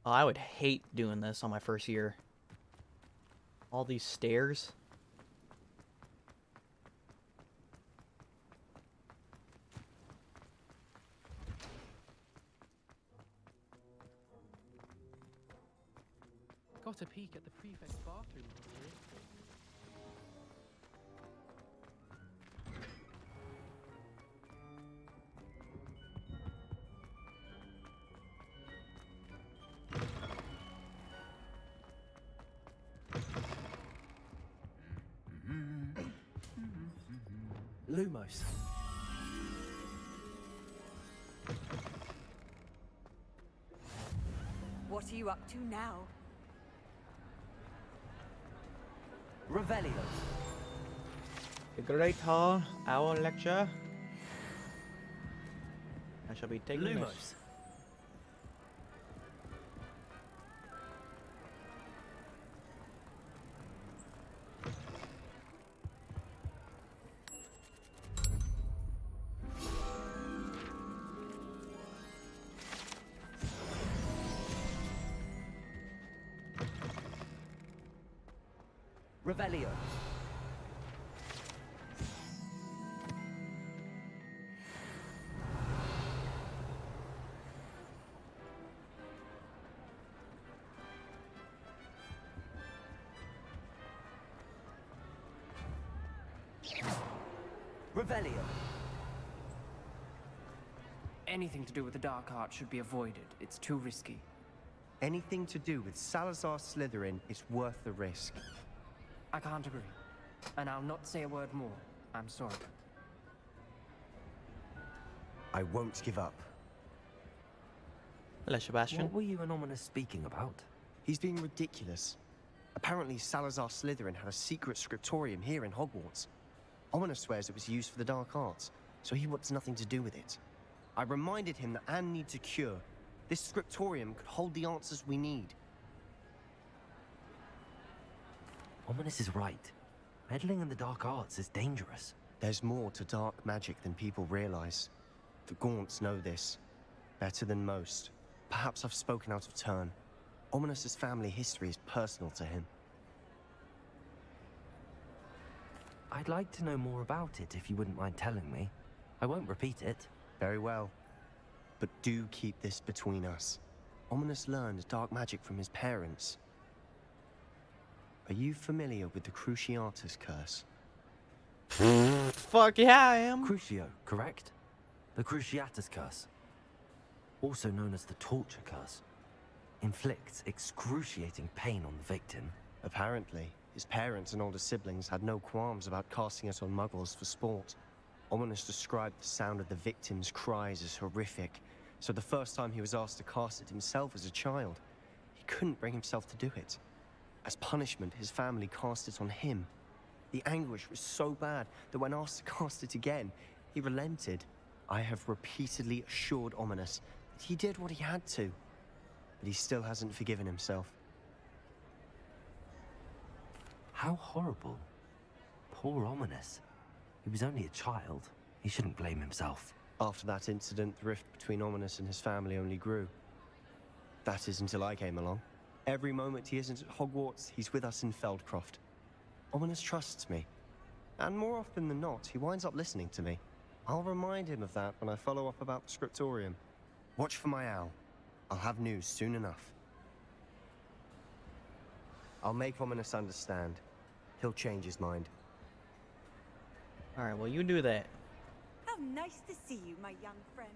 Oh, I would hate doing this on my first year. All these stairs. Got a peek at the prefect's bathroom. Lumos. What are you up to now? Revelio. The Great Hall, our lecture. I shall be taking Lumos. this. Revelio. Revelio. Anything to do with the dark art should be avoided. It's too risky. Anything to do with Salazar Slytherin is worth the risk. I can't agree. And I'll not say a word more. I'm sorry. I won't give up. Hello, Sebastian. What were you and Ominous speaking about? He's being ridiculous. Apparently, Salazar Slytherin had a secret scriptorium here in Hogwarts. Ominous swears it was used for the dark arts, so he wants nothing to do with it. I reminded him that Anne needs a cure. This scriptorium could hold the answers we need. Ominous is right. Meddling in the dark arts is dangerous. There's more to dark magic than people realize. The Gaunts know this. Better than most. Perhaps I've spoken out of turn. Ominous's family history is personal to him. I'd like to know more about it if you wouldn't mind telling me. I won't repeat it. Very well. But do keep this between us. Ominous learned dark magic from his parents. Are you familiar with the Cruciatus curse? Fuck yeah, I am. Crucio, correct? The Cruciatus curse. Also known as the torture curse. Inflicts excruciating pain on the victim. Apparently, his parents and older siblings had no qualms about casting it on muggles for sport. Ominous described the sound of the victim's cries as horrific, so the first time he was asked to cast it himself as a child, he couldn't bring himself to do it. As punishment, his family cast it on him. The anguish was so bad that when asked to cast it again, he relented. I have repeatedly assured Ominous that he did what he had to, but he still hasn't forgiven himself. How horrible. Poor Ominous. He was only a child. He shouldn't blame himself. After that incident, the rift between Ominous and his family only grew. That is until I came along. Every moment he isn't at Hogwarts, he's with us in Feldcroft. Ominous trusts me. And more often than not, he winds up listening to me. I'll remind him of that when I follow up about the scriptorium. Watch for my owl. I'll have news soon enough. I'll make Ominous understand. He'll change his mind. Alright, well, you do that. How nice to see you, my young friend.